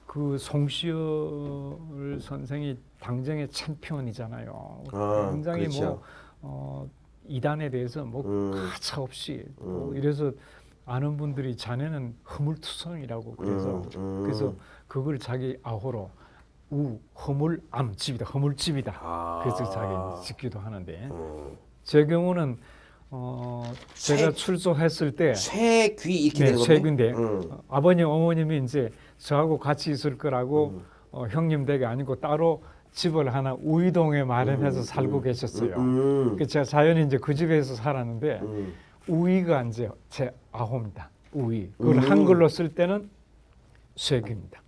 그 송시열 선생이 당정의 챔피언이잖아요. 굉장히 그렇죠. 뭐 이단에 대해서 뭐 가차 없이 이래서 아는 분들이 자네는 허물투성이라고 그래서 그걸 자기 아호로 허물암 집이다, 허물집이다. 그래서 자기 짓기도 하는데 제 경우는 제가 출소했을 때 쇠귀 이렇게 되는 쇠귀인데 아버님 어머님이 이제 저하고 같이 있을 거라고 형님 댁이 아니고 따로 집을 하나 우이동에 마련해서 살고 계셨어요. 그 제가 자연히 이제 그 집에서 살았는데 우이가 이제 제 아호입니다. 우이. 그걸 한글로 쓸 때는 쇠귀입니다.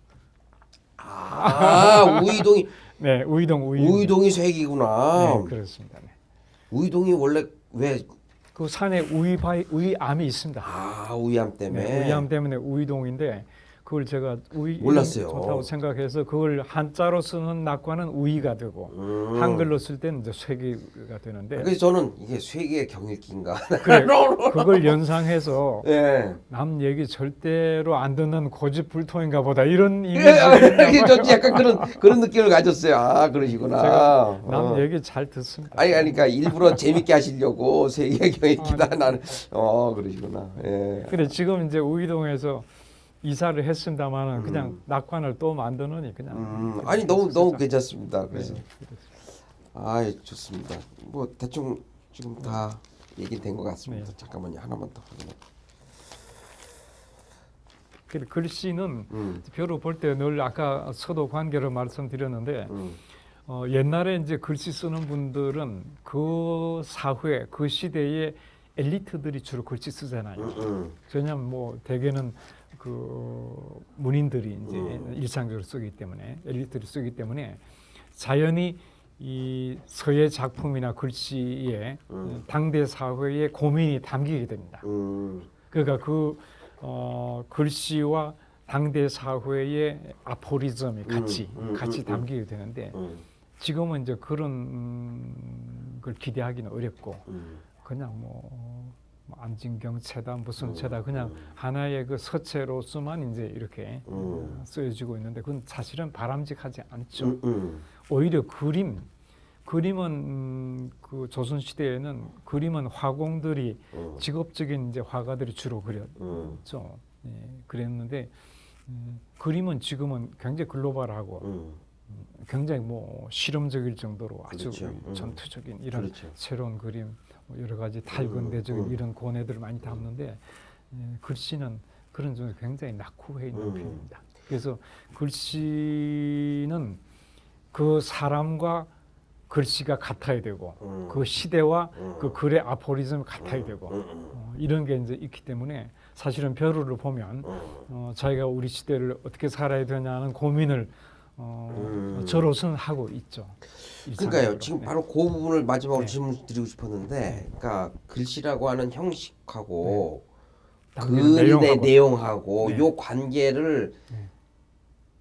우이동이. 네, 우이동 우이. 우이동이 쇠기구나. 네, 그렇습니다. 네. 우이동이 원래 왜? 그 산에 우이암이 있습니다. 우이암 때문에. 네, 우이암 때문에 우이동인데 그걸 제가 몰랐어요. 좋다고 생각해서 그걸 한자로 쓰는 낙과는 우이가 되고 한글로 쓸 때는 이제 쇠기가 되는데. 그래서 저는 이게 쇠기의 경읽기인가. 그래, 그걸 연상해서 예. 남 얘기 절대로 안 듣는 고집불통인가 보다 이런 이미지. 저 약간 그런 느낌을 가졌어요. 그러시구나. 제가 남 얘기 잘 듣습니다. 그러니까 일부러 재밌게 하시려고 쇠기의 경읽기다 나는. 그러시구나. 예. 그래 지금 이제 우이동에서 이사를 했습니다만은 그냥 낙관을 또 만드느니 그냥. 아니 너무 괜찮습니다. 그래서 네, 좋습니다. 뭐 대충 지금 다 얘기 된 것 같습니다. 네. 잠깐만요, 하나만 더 확인해. 글씨는 별로 볼 때 늘 아까 서도 관계로 말씀드렸는데 옛날에 이제 글씨 쓰는 분들은 그 사회, 그 시대의 엘리트들이 주로 글씨 쓰잖아요. 왜냐하면 뭐 대개는 그 문인들이 이제 일상적으로 쓰기 때문에 엘리트들이 쓰기 때문에 자연히 이 서예 작품이나 글씨에 당대 사회의 고민이 담기게 됩니다. 그러니까 그 글씨와 당대 사회의 아포리즘이 같이 담기게 되는데 지금은 이제 그런 걸 기대하기는 어렵고 그냥 뭐 안진경 체다 무슨 체다 그냥 하나의 그 서체로서만 이제 이렇게 쓰여지고 있는데 그건 사실은 바람직하지 않죠. 오히려 그림은 그 조선 시대에는 그림은 화공들이 직업적인 이제 화가들이 주로 그렸죠. 예, 그랬는데 그림은 지금은 굉장히 글로벌하고 굉장히 뭐 실험적일 정도로 아주 그렇죠. 전투적인 이런 그렇죠. 새로운 그림 뭐 여러 가지 탈근대적인 이런 고뇌들을 많이 담는데 글씨는 그런 점에서 굉장히 낙후해 있는 편입니다. 그래서 글씨는 그 사람과 글씨가 같아야 되고 그 시대와 그 글의 아포리즘이 같아야 되고 이런 게 이제 있기 때문에 사실은 벼루를 보면 자기가 우리 시대를 어떻게 살아야 되냐는 고민을 저로서는 하고 있죠. 그러니까요. 지금 네. 바로 그 부분을 마지막으로 네. 질문 드리고 싶었는데, 그러니까 글씨라고 하는 형식하고 담기는 글의 내용하고 네. 요 관계를 네.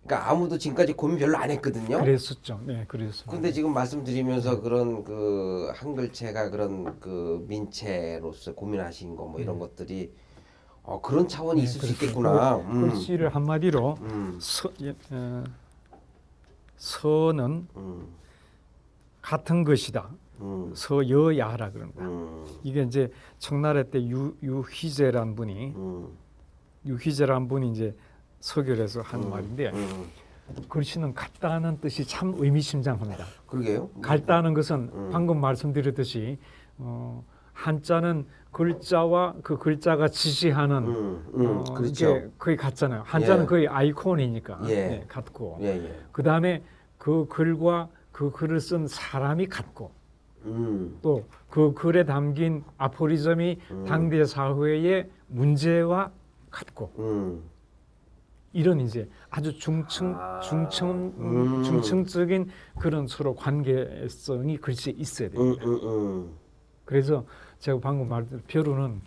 그러니까 아무도 지금까지 고민 별로 안 했거든요. 그랬었죠. 네, 그랬습니다. 근데 지금 말씀드리면서 그런 그 한글체가 그런 그 민체로서 고민하신 거 뭐 이런 것들이 그런 차원이 네, 있을 수 그렇죠. 있겠구나. 글씨를 한마디로 서는 같은 것이다. 서여야하라 그럽니다. 이게 이제 청나라 때 유희재란 분이 이제 서결에서 한 말인데 글씨는 같다는 뜻이 참 의미심장합니다. 그러게요. 같다는 것은 방금 말씀드렸듯이 한자는 글자와 그 글자가 지시하는 그렇죠. 이게 거의 같잖아요. 한자는 예. 거의 아이콘이니까 예. 네, 같고 예. 그 다음에 그 글과 그 글을 쓴 사람이 같고 또 그 글에 담긴 아포리즘이 당대 사회의 문제와 같고 이런 이제 아주 중층적인 그런 서로 관계성이 글씨에 있어야 됩니다. 그래서 제가 방금 말했던 벼루는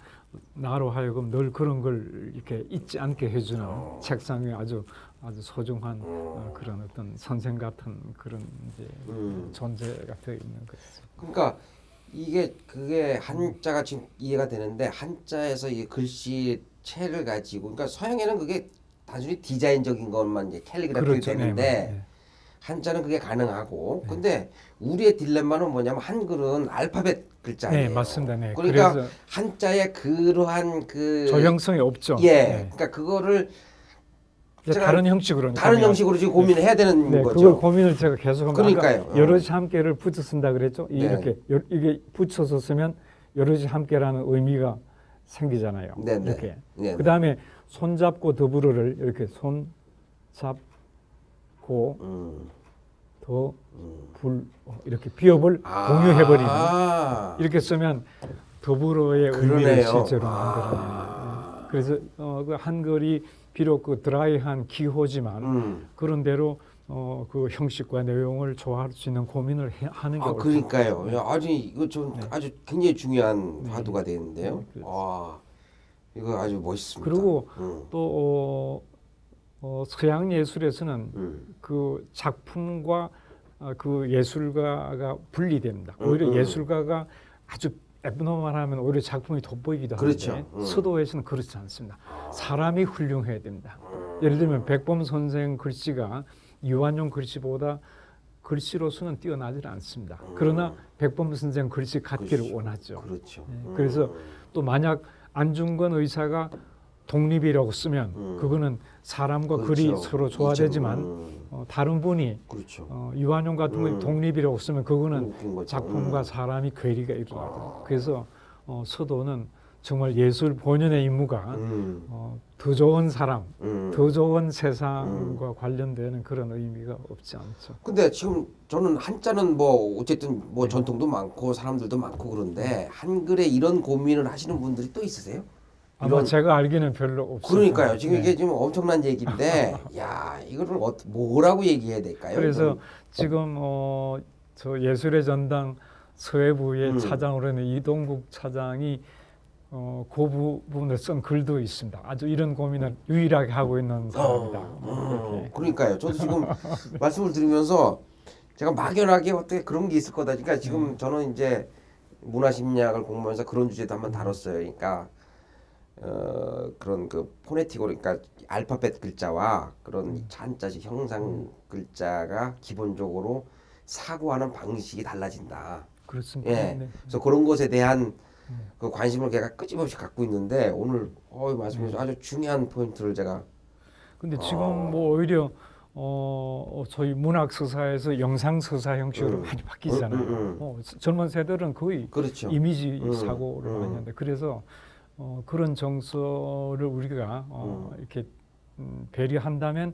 나로 하여금 늘 그런 걸 이렇게 잊지 않게 해주는 책상에 아주 소중한 그런 어떤 선생 같은 그런 이제 존재가 되어 있는 거죠. 그러니까 그게 한자가 지금 이해가 되는데 한자에서 이 글씨체를 가지고 그러니까 서양에는 그게 단순히 디자인적인 것만 이제 캘리그라피 그렇죠. 되는데 네. 한자는 그게 가능하고 근데 우리의 딜레마는 뭐냐면 한글은 알파벳 글자예요. 네, 맞습니다. 네. 그러니까 그래서 한자에 그러한 그 조형성이 없죠. 예, 네. 그러니까 그거를 이제 제가 다른 형식으로 다른 형식으로 지금 고민을 해야 되는 네, 거죠. 그걸 고민을 제가 계속 합니다. 그러니까요. 아까 여럿이 함께를 붙여 쓴다 그랬죠. 이렇게 이게 붙여서 쓰면 여럿이 함께라는 의미가 생기잖아요. 네네. 이렇게. 네네. 그다음에 손잡고 더불어를 이렇게 손잡고 더불 이렇게 비읍을 공유해버리는 이렇게 쓰면 더불어의 의미를 그러네요. 실제로 만들어내는. 그래서 그 한글이 비록 그 드라이한 기호지만 그런 대로 그 형식과 내용을 조화할 수 있는 고민을 하는 게 옳다. 그러니까요. 야, 아주 이거 좀 아주 굉장히 중요한 네. 화두가 되는데요. 네, 이거 아주 멋있습니다. 그리고 또 서양 예술에서는 그 작품과 그 예술가가 분리됩니다. 오히려 예술가가 아주 애브노멀하면 오히려 작품이 돋보이기도 그렇죠. 하는데 서도에서는 그렇지 않습니다. 사람이 훌륭해야 됩니다. 예를 들면 백범 선생 글씨가 유한용 글씨보다 글씨로서는 뛰어나지 않습니다. 그러나 백범 선생 글씨 같기를 원하죠. 그렇죠. 네, 그래서 또 만약 안중근 의사가 독립이라고 쓰면 그거는 사람과 그렇죠. 글이 서로 조화되지만 다른 분이 그렇죠. 유한용 같은 분이 독립이라고 쓰면 그거는 웃긴 거죠. 작품과 사람이 괴리가 일어나고 그래서 서도는 정말 예술 본연의 임무가 더 좋은 사람, 더 좋은 세상과 관련되는 그런 의미가 없지 않죠. 근데 지금 저는 한자는 뭐 어쨌든 뭐 전통도 많고 사람들도 많고 그런데 한글에 이런 고민을 하시는 분들이 또 있으세요? 아마 제가 알기는 별로 없어요. 그러니까요. 지금 이게 지금 엄청난 얘기인데, 야 이거를 뭐라고 얘기해야 될까요? 그래서 이건? 지금 저 예술의 전당 서해부의 차장으로는 이동국 차장이 그 부분을 쓴 글도 있습니다. 아주 이런 고민을 유일하게 하고 있는 사람이다. 이렇게. 그러니까요. 저도 지금 말씀을 들으면서 제가 막연하게 어떻게 그런 게 있을 거다. 그러니까 지금 저는 이제 문화심리학을 공부하면서 그런 주제도 한번 다뤘어요. 그러니까 그런 그 포네틱으로 그러니까 알파벳 글자와 그런 한자식 형상 글자가 기본적으로 사고하는 방식이 달라진다. 그렇습니다. 예. 네. 그래서 그런 것에 대한 그 관심을 걔가 끊임없이 갖고 있는데 오늘 말씀해서 아주 중요한 포인트를 제가 근데 지금 뭐 오히려 저희 문학 서사에서 영상 서사 형식으로 많이 바뀌잖아요. 젊은 세대들은 거의 그렇죠. 이미지 사고를 많이 하는데 그래서 그런 정서를 우리가 이렇게 배려한다면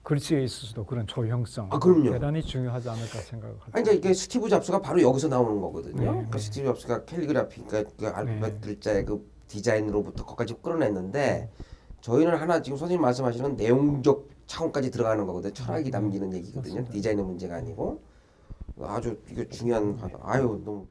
글씨에 있어서도 그런 조형성 그럼요. 대단히 중요하지 않을까 생각합니다. 아니, 그러니까 이게 스티브 잡스가 바로 여기서 나오는 거거든요. 네, 그러니까 네. 스티브 잡스가 캘리그라피, 그러니까 그 알파벳 글자의 그 디자인으로부터 거기까지 끌어냈는데 저희는 하나 지금 선생님 말씀하시는 내용적 차원까지 들어가는 거거든요. 철학이 담기는 얘기거든요. 맞습니다. 디자인의 문제가 아니고 아주 이게 중요한 아유 너무.